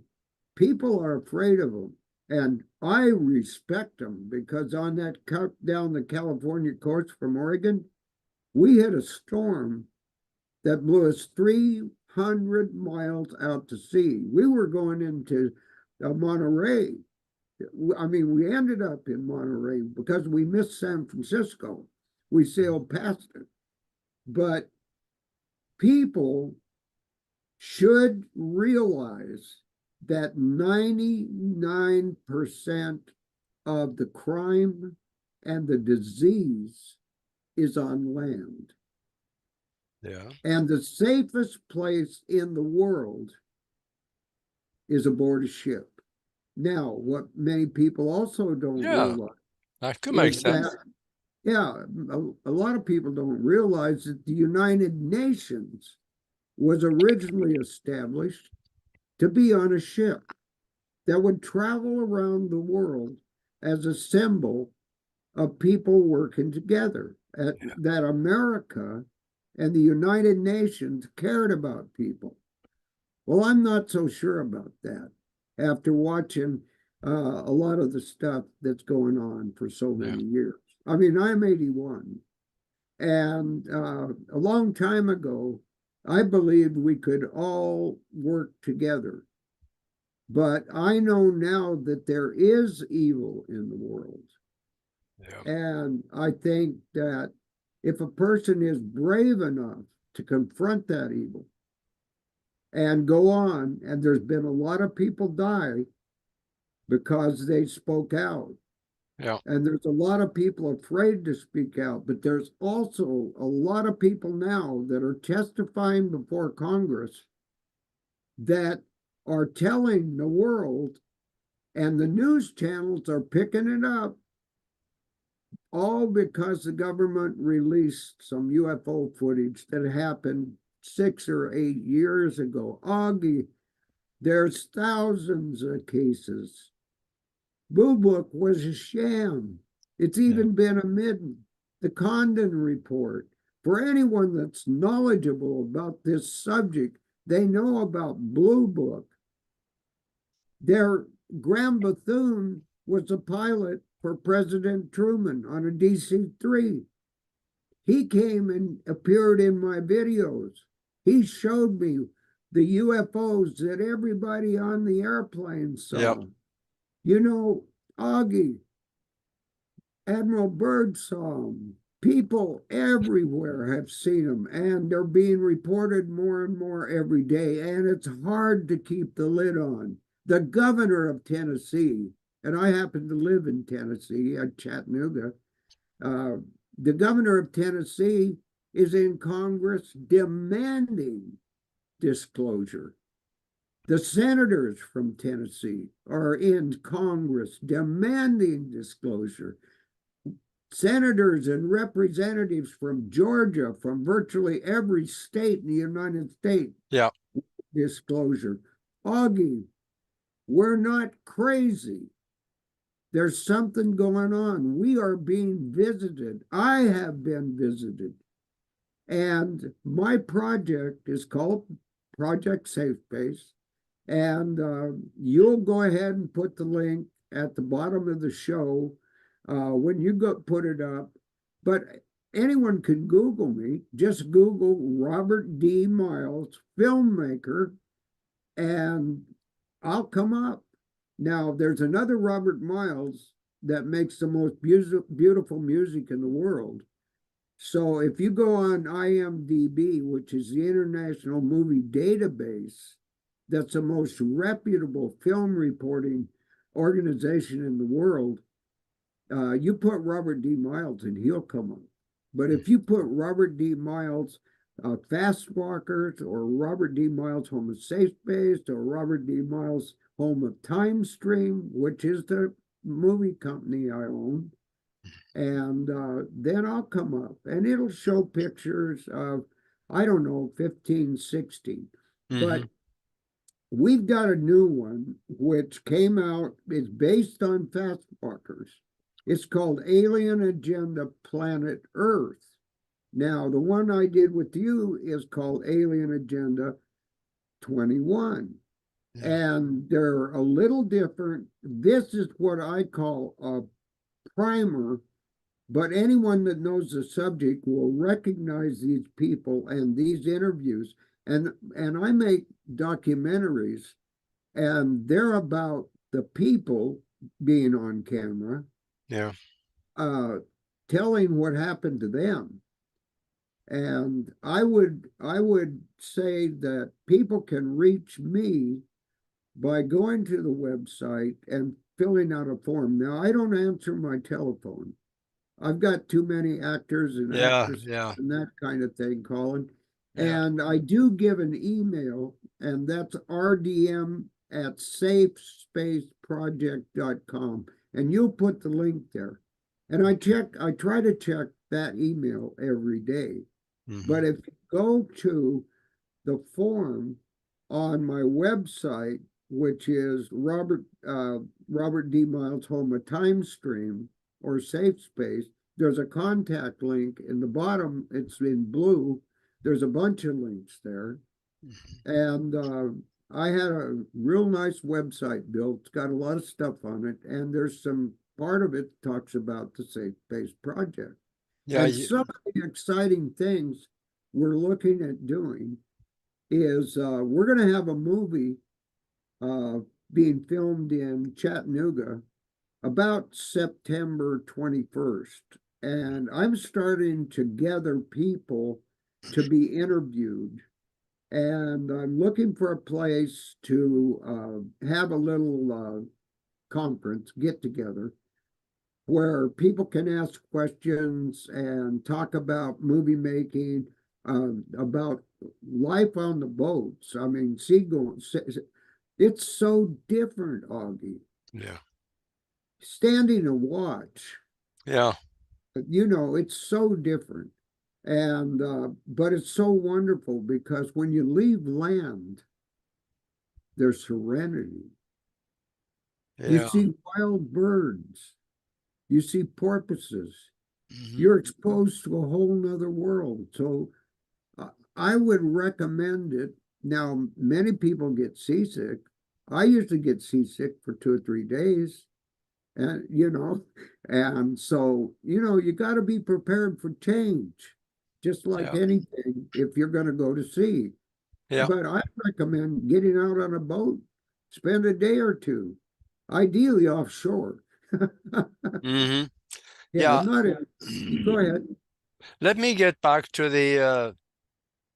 Speaker 2: people are afraid of them. And I respect them because on that cut down the California coast from Oregon, we had a storm that blew us 300 miles out to sea. We were going into Monterey. I mean, we ended up in Monterey because we missed San Francisco. We sailed past it. But people should realize that 99% of the crime and the disease is on land.
Speaker 1: Yeah.
Speaker 2: And the safest place in the world is aboard a ship. Now, what many people also don't
Speaker 1: Yeah.
Speaker 2: realize
Speaker 1: That could make
Speaker 2: is
Speaker 1: sense.
Speaker 2: that, yeah, a lot of people don't realize that the United Nations was originally established to be on a ship that would travel around the world as a symbol of people working together, that America and the United Nations cared about people. Well, I'm not so sure about that after watching a lot of the stuff that's going on for so
Speaker 1: Yeah.
Speaker 2: many years. I mean, I'm 81, and a long time ago, I believed we could all work together. But I know now that there is evil in the world.
Speaker 1: Yeah.
Speaker 2: And I think that if a person is brave enough to confront that evil and go on, and there's been a lot of people die because they spoke out.
Speaker 1: Yeah.
Speaker 2: And there's a lot of people afraid to speak out, but there's also a lot of people now that are testifying before Congress that are telling the world, and the news channels are picking it up, all because the government released some UFO footage that happened 6 or 8 years ago. Augie, there's thousands of cases. Blue Book was a sham. It's
Speaker 1: Yeah.
Speaker 2: even been admitted. The Condon Report. For anyone that's knowledgeable about this subject, they know about Blue Book. Their Graham Bethune was a pilot for President Truman on a DC 3. He came and appeared in my videos. He showed me the UFOs that everybody on the airplane
Speaker 1: Yeah.
Speaker 2: saw. You know, Augie, Admiral Byrd saw them. People everywhere have seen them, and they're being reported more and more every day, and it's hard to keep the lid on. The governor of Tennessee, and I happen to live in Tennessee at Chattanooga, uh, the governor of Tennessee is in Congress demanding disclosure. The senators from Tennessee are in Congress demanding disclosure. Senators and representatives from Georgia, from virtually every state in the United States,
Speaker 1: Yeah.
Speaker 2: disclosure. Augie, we're not crazy. There's something going on. We are being visited. I have been visited. And my project is called Project Safe Space. And you'll go ahead and put the link at the bottom of the show when you go put it up. But anyone can Google me. Just Google Robert D. Miles, filmmaker, and I'll come up. Now, there's another Robert Miles that makes the most beautiful music in the world. So if you go on IMDb, which is the International Movie Database, that's the most reputable film reporting organization in the world, you put Robert D. Miles and he'll come up. But if you put Robert D. Miles Fast Walkers or Robert D. Miles Home of Safe Space or Robert D. Miles Home of Time Stream, which is the movie company I own, and then I'll come up and it'll show pictures of, I don't know, 15, 16. But we've got a new one which came out, it's based on Fast Walkers. It's called Alien Agenda Planet Earth. Now, the one I did with you is called Alien Agenda 21. Yeah. And they're a little different. This is what I call a primer, but anyone that knows the subject will recognize these people and these interviews. And I make documentaries, and they're about the people being on camera.
Speaker 1: Yeah.
Speaker 2: Telling what happened to them. And I would say that people can reach me by going to the website and filling out a form. Now, I don't answer my telephone. I've got too many actors and actresses and that kind of thing calling. Yeah. And I do give an email, and that's rdm@safespaceproject.com. And you'll put the link there. And I try to check that email every day. But if you go to the form on my website, which is Robert D. Miles Home of Time Stream or Safe Space, there's a contact link in the bottom. It's in blue. There's a bunch of links there. And I had a real nice website built. It's got a lot of stuff on it. And there's some part of it talks about the Safe Space Project. Yeah, and some of the exciting things we're looking at doing is we're going to have a movie being filmed in Chattanooga about September 21st. And I'm starting to gather people to be interviewed. And I'm looking for a place to have a little conference, get together, where people can ask questions and talk about movie making, about life on the boats. I mean, seagoing, it's so different, Augie.
Speaker 1: Yeah.
Speaker 2: Standing a watch.
Speaker 1: Yeah.
Speaker 2: You know, it's so different. And, but it's so wonderful because when you leave land, there's serenity. Yeah. You see wild birds. You see porpoises. You're exposed to a whole nother world. So I would recommend it. Now, many people get seasick. I usually get seasick for 2 or 3 days. And, and so, you got to be prepared for change, just like anything, if you're going to go to sea. Yeah. But I recommend getting out on a boat, spend a day or two, ideally offshore.
Speaker 1: Yeah.
Speaker 2: Not go ahead.
Speaker 1: Let me get back to the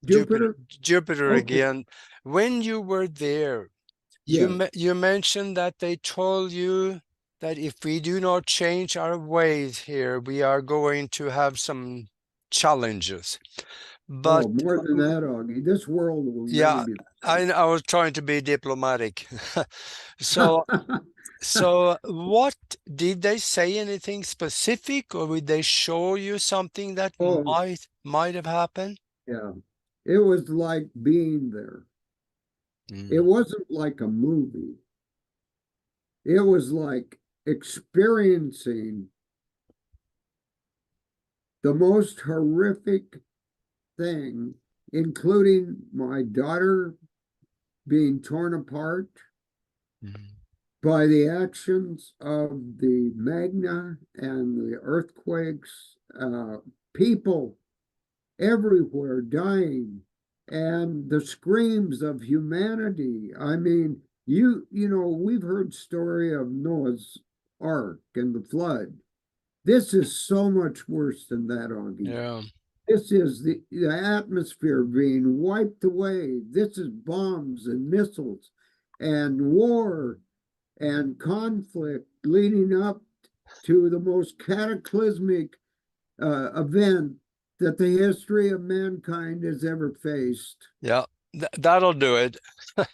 Speaker 1: Jupiter,
Speaker 2: Jupiter?
Speaker 1: Jupiter
Speaker 2: Okay,
Speaker 1: again. When you were there,
Speaker 2: yes.
Speaker 1: you mentioned that they told you that if we do not change our ways here, we are going to have some challenges. But
Speaker 2: Oh, more than that, Augie. This world will never
Speaker 1: yeah,
Speaker 2: be the
Speaker 1: I was trying to be diplomatic. So
Speaker 2: same.
Speaker 1: so what did they say anything specific, or would they show you something that
Speaker 2: Oh,
Speaker 1: might have happened?
Speaker 2: yeah. It was like being there. It
Speaker 1: Mm,
Speaker 2: wasn't like a movie. It was like experiencing the most horrific thing, including my daughter being torn apart
Speaker 1: mm,
Speaker 2: by the actions of the magna and the earthquakes, people everywhere dying, and the screams of humanity. I mean, we've heard story of Noah's Ark and the flood. This is so much worse than that, Augie.
Speaker 1: yeah,
Speaker 2: This is the atmosphere being wiped away. This is bombs and missiles and war and conflict leading up to the most cataclysmic event that the history of mankind has ever faced.
Speaker 1: yeah. That'll do it. That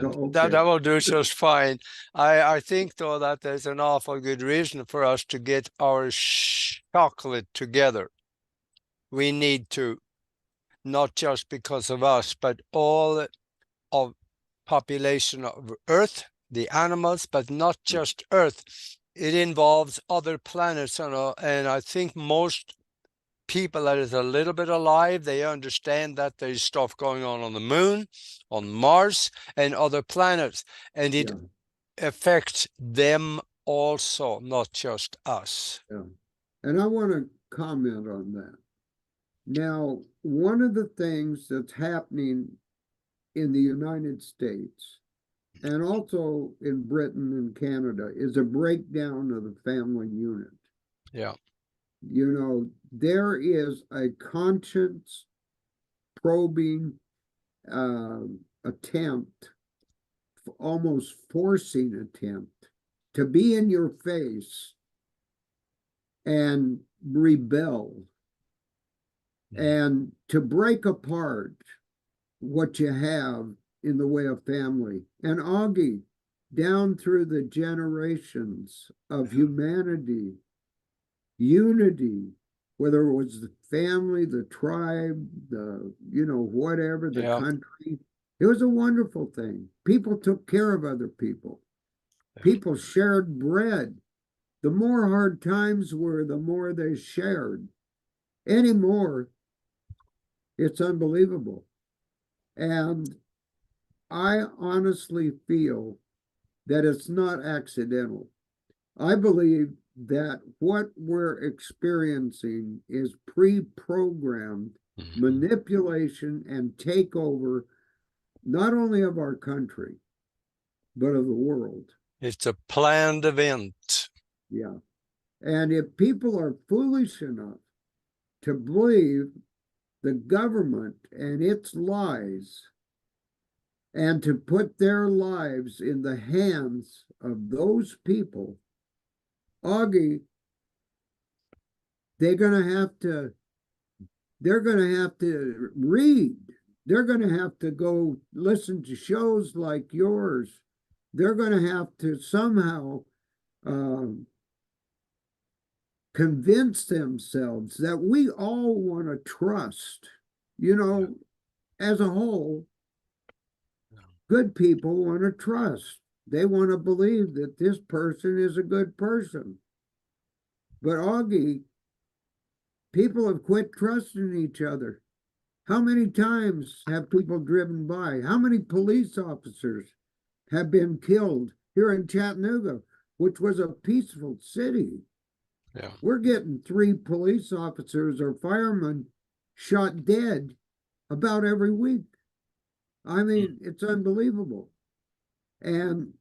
Speaker 2: Okay.
Speaker 1: will do just fine. I think though that there's an awful good reason for us to get our chocolate together. We need to, not just because of us, but all of population of Earth, the animals, but not just Earth. It involves other planets, and I think most people that is a little bit alive, they understand that there's stuff going on the moon, on Mars, and other planets, and it
Speaker 2: Yeah.
Speaker 1: affects them also, not just us.
Speaker 2: Yeah. And I want to comment on that. Now, one of the things that's happening in the United States and also in Britain and Canada is a breakdown of the family unit.
Speaker 1: Yeah.
Speaker 2: There is a conscience probing uh, attempt, almost forcing attempt to be in your face and rebel
Speaker 1: Mm.
Speaker 2: and to break apart what you have in the way of family. And Augie, down through the generations of humanity, unity, whether it was the family, the tribe, whatever, the
Speaker 1: Yeah.
Speaker 2: country, it was a wonderful thing. People took care of other people.
Speaker 1: Yeah.
Speaker 2: People shared bread. The more hard times were, the more they shared. Anymore, it's unbelievable. And I honestly feel that it's not accidental. I believe that what we're experiencing is pre programmed
Speaker 1: Mhm.
Speaker 2: manipulation and takeover, not only of our country, but of the world.
Speaker 1: It's a planned event.
Speaker 2: Yeah. And if people are foolish enough to believe the government and its lies and to put their lives in the hands of those people, Augie, they're going to have to they're going to have to read. They're going to have to go listen to shows like yours. They're going to have to somehow um, convince themselves that we all want to trust. You
Speaker 1: Yeah.
Speaker 2: know, as a whole,
Speaker 1: Yeah.
Speaker 2: good people want to trust. They want to believe that this person is a good person. But Augie, people have quit trusting each other. How many times have people driven by? How many police officers have been killed here in Chattanooga, which was a peaceful city?
Speaker 1: Yeah.
Speaker 2: We're getting 3 police officers or firemen shot dead about every week. I
Speaker 1: Mm.
Speaker 2: mean, it's unbelievable. And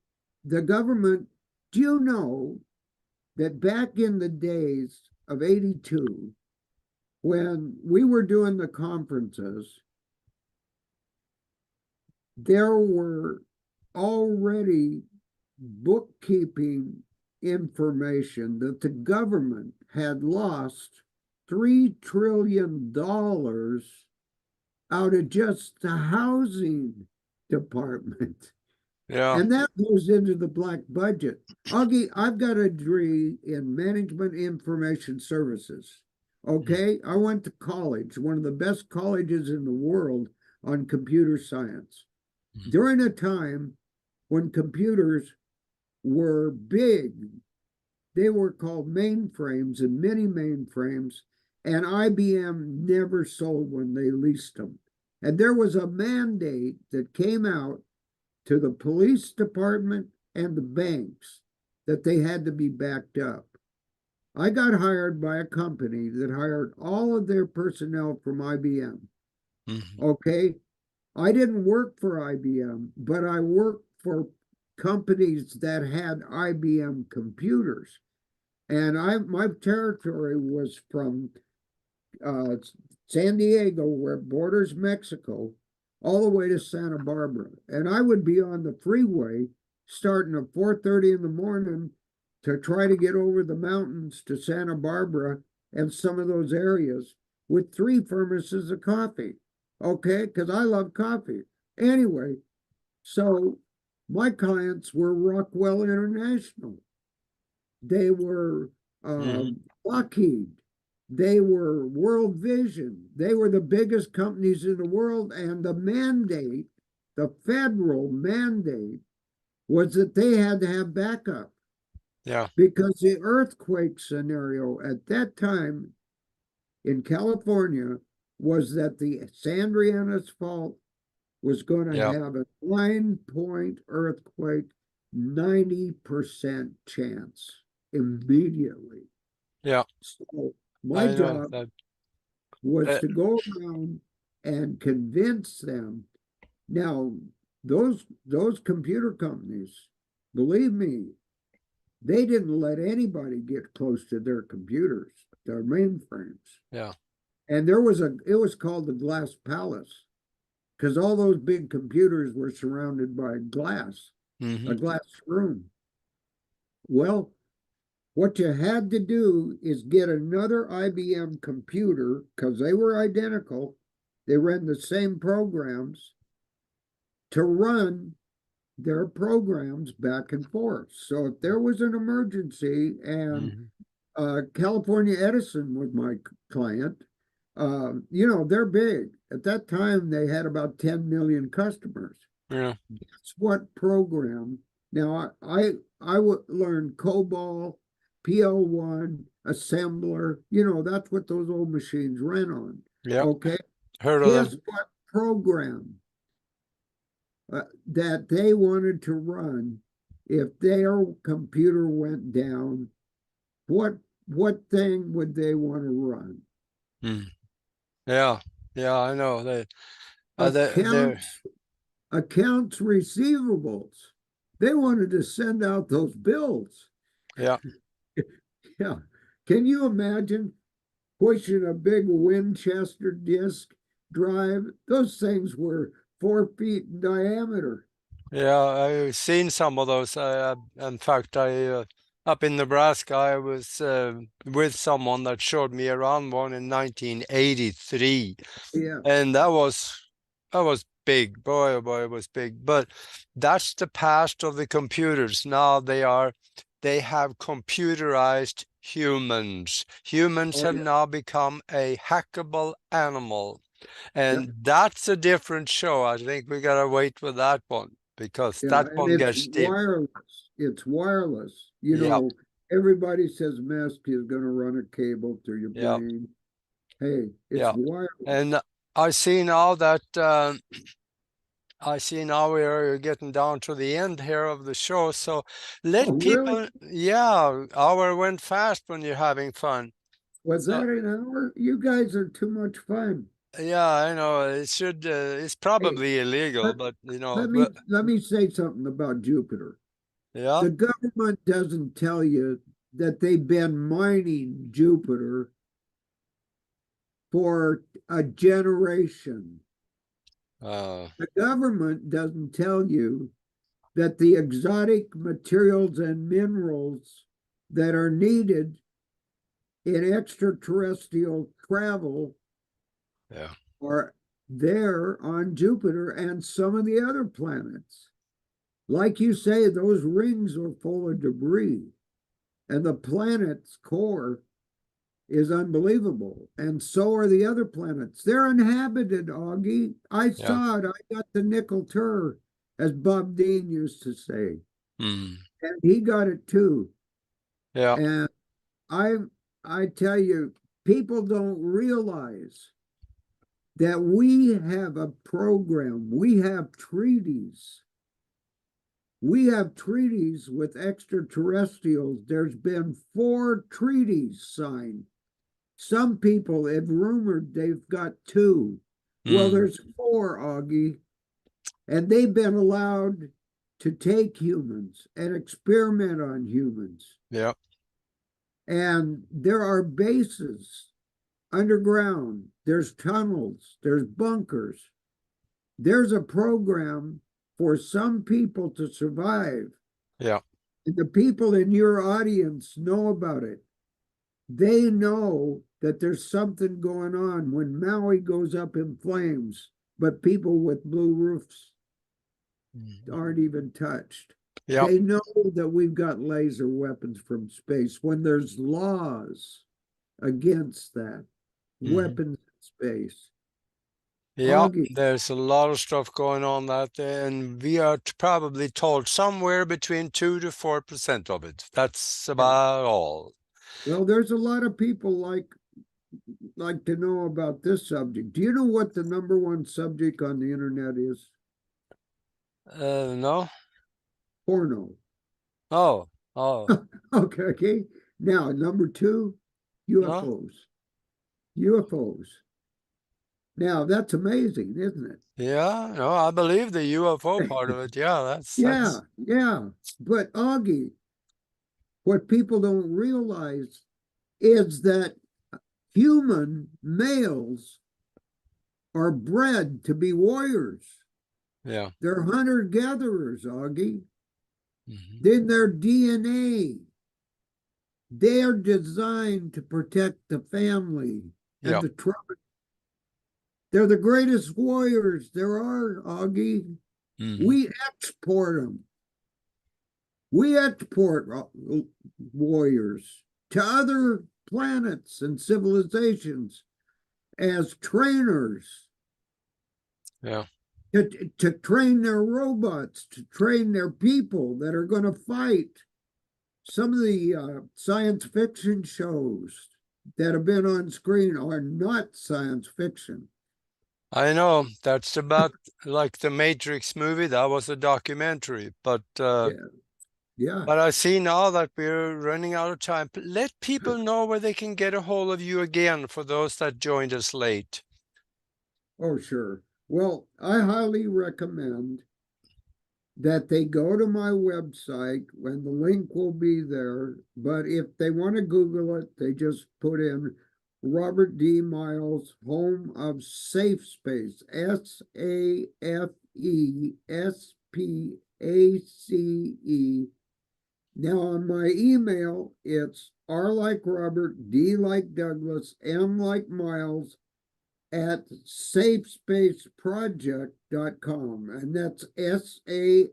Speaker 2: the government, do you know that back in the days of 82, when we were doing the conferences, there were already bookkeeping information that the government had lost $3 trillion out of just the housing department.
Speaker 1: Yeah.
Speaker 2: And that goes into the black budget. Augie, I've got a degree in management information services. Okay. I went to college, one of the best colleges in the world, on computer science. During a time when computers were big, they were called mainframes and mini mainframes, and IBM never sold when they leased them. And there was a mandate that came out to the police department and the banks that they had to be backed up. I got hired by a company that hired all of their personnel from IBM.
Speaker 1: Mm-hmm.
Speaker 2: Okay. I didn't work for IBM, but I worked for companies that had IBM computers. And my territory was from San Diego, where it borders Mexico, all the way to Santa Barbara. And I would be on the freeway starting at 4:30 in the morning to try to get over the mountains to Santa Barbara and some of those areas with 3 thermoses of coffee. Okay, because I love coffee. Anyway, so my clients were Rockwell International. They were Lockheed. They were World Vision. They were the biggest companies in the world. And the mandate, the federal mandate, was that they had to have backup.
Speaker 1: Yeah.
Speaker 2: Because the earthquake scenario at that time in California was that the San Andreas Fault was going to
Speaker 1: Yeah.
Speaker 2: have a 9-point earthquake, 90% chance immediately.
Speaker 1: Yeah.
Speaker 2: So my job was to go around and convince them. Now, those computer companies, believe me, they didn't let anybody get close to their computers, their mainframes.
Speaker 1: Yeah.
Speaker 2: And it was called the Glass Palace, because all those big computers were surrounded by glass,
Speaker 1: Mm-hmm.
Speaker 2: a glass room. Well, what you had to do is get another IBM computer, because they were identical. They ran the same programs to run their programs back and forth. So if there was an emergency, and California Edison was my client, they're big. At that time, they had about 10 million customers.
Speaker 1: Yeah.
Speaker 2: That's what program. Now, I would learn COBOL, PL1, assembler. That's what those old machines ran on.
Speaker 1: Yeah.
Speaker 2: Okay.
Speaker 1: Heard of
Speaker 2: Guess
Speaker 1: them.
Speaker 2: what program that they wanted to run if their computer went down? What thing would they want to run?
Speaker 1: Yeah. Yeah. I know they. They're.
Speaker 2: Accounts accounts receivables. They wanted to send out those bills.
Speaker 1: Yeah.
Speaker 2: Yeah. Can you imagine pushing a big Winchester disk drive? Those things were 4 feet in diameter.
Speaker 1: Yeah. I've seen some of those. In fact, I up in Nebraska, I was with someone that showed me around one in 1983,
Speaker 2: Yeah.
Speaker 1: and that was big. Boy, oh boy, it was big. But that's the past of the computers. Now they have computerized humans. Humans
Speaker 2: Oh
Speaker 1: have
Speaker 2: yeah.
Speaker 1: now become a hackable animal.
Speaker 2: Yeah.
Speaker 1: And that's a different show. I think we gotta wait with that one because
Speaker 2: Yeah.
Speaker 1: that
Speaker 2: And
Speaker 1: one
Speaker 2: it's
Speaker 1: gets deep.
Speaker 2: wireless. It's wireless.
Speaker 1: Yeah,
Speaker 2: Everybody says mask is going to run a cable to your
Speaker 1: yeah,
Speaker 2: brain. Hey, it's
Speaker 1: yeah.
Speaker 2: wireless.
Speaker 1: And I see now that I see now we're getting down to the end here of the show. So
Speaker 2: Oh,
Speaker 1: let
Speaker 2: really?
Speaker 1: people, yeah, hour went fast when you're having fun.
Speaker 2: Was
Speaker 1: So
Speaker 2: that an hour? You guys are too much fun.
Speaker 1: yeah, I know it's
Speaker 2: Hey,
Speaker 1: probably illegal,
Speaker 2: let,
Speaker 1: but
Speaker 2: let me say something about Jupiter.
Speaker 1: yeah,
Speaker 2: The government doesn't tell you that they've been mining Jupiter for a generation.
Speaker 1: Uh,
Speaker 2: The government doesn't tell you that the exotic materials and minerals that are needed in extraterrestrial travel
Speaker 1: yeah,
Speaker 2: are there on Jupiter and some of the other planets. Like you say, those rings are full of debris, and the planet's core is unbelievable. And so are the other planets. They're inhabited, Augie. I
Speaker 1: yeah.
Speaker 2: saw it. I got the nickel tur, as Bob Dean used to say.
Speaker 1: Mm,
Speaker 2: And he got it too.
Speaker 1: yeah,
Speaker 2: And I I tell you, people don't realize that we have a program, we have treaties. We have treaties with extraterrestrials. There's been 4 treaties signed. Some people have rumored they've got 2. Well,
Speaker 1: mm,
Speaker 2: there's 4, Augie, and they've been allowed to take humans and experiment on humans.
Speaker 1: yeah,
Speaker 2: And there are bases underground, there's tunnels, there's bunkers. There's a program for some people to survive.
Speaker 1: yeah.
Speaker 2: And the people in your audience know about it. They know that there's something going on when Maui goes up in flames, but people with blue roofs
Speaker 1: Mm.
Speaker 2: aren't even touched.
Speaker 1: Yeah.
Speaker 2: They know that we've got laser weapons from space when there's laws against that.
Speaker 1: Mhm.
Speaker 2: Weapons in space.
Speaker 1: Yeah,
Speaker 2: Augie,
Speaker 1: there's a lot of stuff going on that day, and we are probably told somewhere between 2 to 4% of it. That's
Speaker 2: yeah.
Speaker 1: about all.
Speaker 2: Well, there's a lot of people like to know about this subject. Do you know what the number one subject on the internet is?
Speaker 1: No?
Speaker 2: Porno.
Speaker 1: Oh, oh,
Speaker 2: Okay, okay. Now, number 2,
Speaker 1: no?
Speaker 2: UFOs. UFOs. Now, that's amazing, isn't
Speaker 1: Yeah, no, I believe the UFO part
Speaker 2: it?
Speaker 1: of it. Yeah,
Speaker 2: Yeah,
Speaker 1: that's,
Speaker 2: yeah. But Augie, what people don't realize is that human males are bred to be warriors.
Speaker 1: yeah.
Speaker 2: They're hunter gatherers, Augie.
Speaker 1: Mhm.
Speaker 2: Then their DNA, they are designed to protect the family and
Speaker 1: Yeah.
Speaker 2: the tribe. They're the greatest warriors there are, Augie.
Speaker 1: Mhm.
Speaker 2: We export them. We export warriors to other planets and civilizations as trainers
Speaker 1: Yeah.
Speaker 2: to train their robots, to train their people that are going to fight. Some of the science fiction shows that have been on screen are not science fiction.
Speaker 1: I know that's about like the Matrix movie. That was a documentary,
Speaker 2: Yeah, yeah.
Speaker 1: but I see now that we're running out of time. Let people know where they can get a hold of you again for those that joined us late.
Speaker 2: Oh, sure. Well, I highly recommend that they go to my website when the link will be there. But if they want to Google it, they just put in Robert D. Miles, Home of Safe Space, SAFESPACE. Now, on my email, it's R like Robert, D like Douglas, M like Miles, at safespaceproject.com. And that's SAFESPACE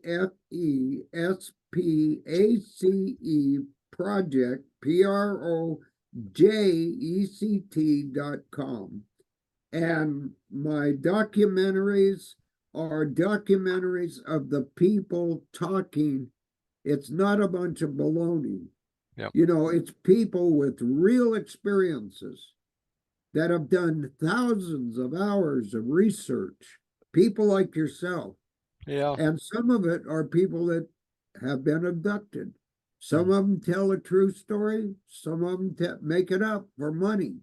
Speaker 2: project, PROJECT.com. And my documentaries are documentaries of the people talking. It's not a bunch of baloney.
Speaker 1: Yep.
Speaker 2: It's people with real experiences that have done thousands of hours of research, people like yourself.
Speaker 1: Yeah.
Speaker 2: And some of it are people that have been abducted. Some
Speaker 1: Mm.
Speaker 2: of them tell a true story, some of them make it up for money.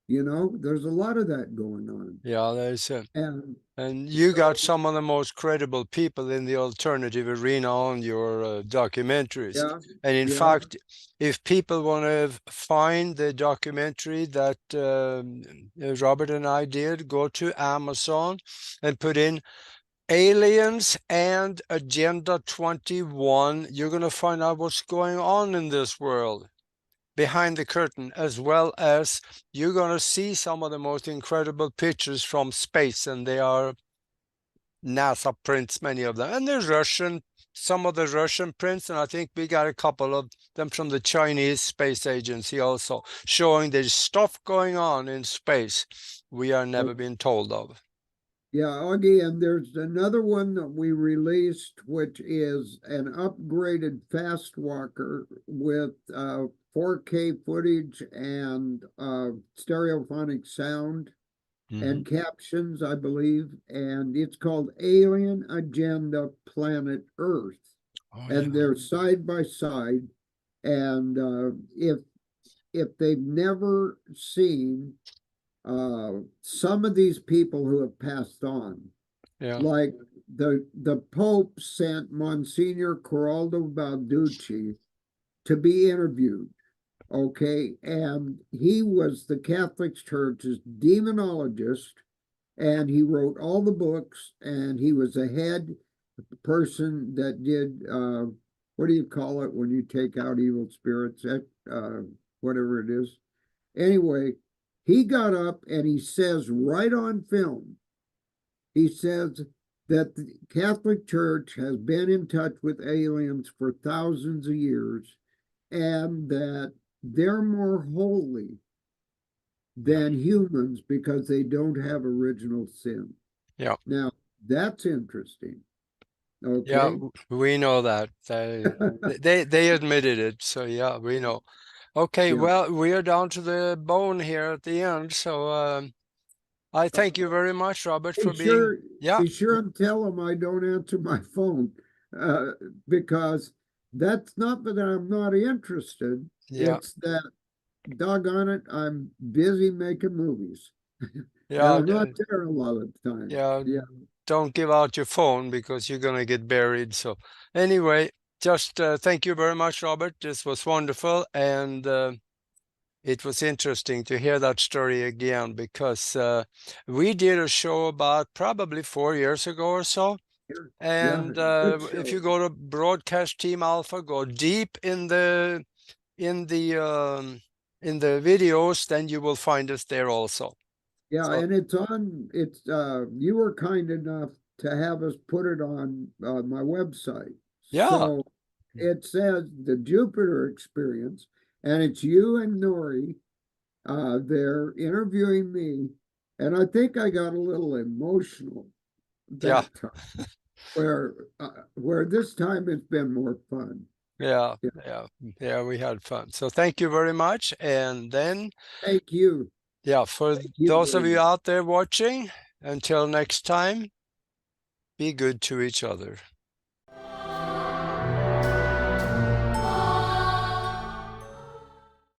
Speaker 2: You know, there's a lot of that going on.
Speaker 1: Yeah, there's a,
Speaker 2: And
Speaker 1: and you got
Speaker 2: so,
Speaker 1: some of the most credible people in the alternative arena on your documentaries.
Speaker 2: yeah,
Speaker 1: And in
Speaker 2: yeah,
Speaker 1: fact, if people want to find the documentary that Robert and I did, go to Amazon and put in Aliens and Agenda 21. You're going to find out what's going on in this world behind the curtain, as well as you're going to see some of the most incredible pictures from space, and they are NASA prints, many of them, and there's Russian, some of the Russian prints, and I think we got a couple of them from the Chinese Space Agency also, showing there's stuff going on in space we are never
Speaker 2: okay.
Speaker 1: been told of.
Speaker 2: Yeah, Augie, and there's another one that we released, which is an upgraded fast walker with 4K footage and stereophonic sound
Speaker 1: Mm-hmm.
Speaker 2: and captions, I believe. And it's called Alien Agenda Planet Earth.
Speaker 1: Oh
Speaker 2: And
Speaker 1: yeah,
Speaker 2: they're side by side. And if they've never seen some of these people who have passed on,
Speaker 1: yeah,
Speaker 2: like the Pope sent Monsignor Coraldo Balducci to be interviewed. Okay, and he was the Catholic Church's demonologist, and he wrote all the books, and he was a head person that did what do you call it when you take out evil spirits? Whatever it is. Anyway, he got up and he says right on film, he says that the Catholic Church has been in touch with aliens for thousands of years and that they're more holy
Speaker 1: yeah,
Speaker 2: than humans because they don't have original sin.
Speaker 1: yeah,
Speaker 2: Now, that's interesting.
Speaker 1: yeah.
Speaker 2: Okay.
Speaker 1: We know that they admitted it, so yeah, we know. Okay,
Speaker 2: Yeah.
Speaker 1: well, we are down to the bone here at the end, so I
Speaker 2: Uh,
Speaker 1: thank you very much, Robert,
Speaker 2: be
Speaker 1: for being.
Speaker 2: sure,
Speaker 1: Yeah,
Speaker 2: be sure and tell them I don't answer my phone uh, because that's not that I'm not interested.
Speaker 1: yeah,
Speaker 2: It's that doggone it, I'm busy making movies and
Speaker 1: yeah,
Speaker 2: I'm not there a lot of the time.
Speaker 1: yeah.
Speaker 2: Yeah.
Speaker 1: Don't give out your phone because you're gonna get buried. So anyway, just thank you very much, Robert. This was wonderful, and it was interesting to hear that story again because we did a show about probably 4 years ago or so.
Speaker 2: Yeah.
Speaker 1: And
Speaker 2: Good
Speaker 1: if
Speaker 2: show.
Speaker 1: you go to Broadcast Team Alpha, go deep in the um, in the videos, then you will find us there also.
Speaker 2: Yeah,
Speaker 1: So
Speaker 2: and it's you were kind enough to have us put it on my website.
Speaker 1: yeah,
Speaker 2: So it says the Jupiter experience, and it's you and Nori. They're interviewing me, and I think I got a little emotional
Speaker 1: yeah,
Speaker 2: that time, where this time it's been more fun.
Speaker 1: yeah,
Speaker 2: Yeah.
Speaker 1: yeah, yeah. We had fun. So thank you very much. And then,
Speaker 2: Thank you.
Speaker 1: yeah, for
Speaker 2: Thank you
Speaker 1: those
Speaker 2: very
Speaker 1: of you
Speaker 2: much.
Speaker 1: out there watching, until next time, be good to each other.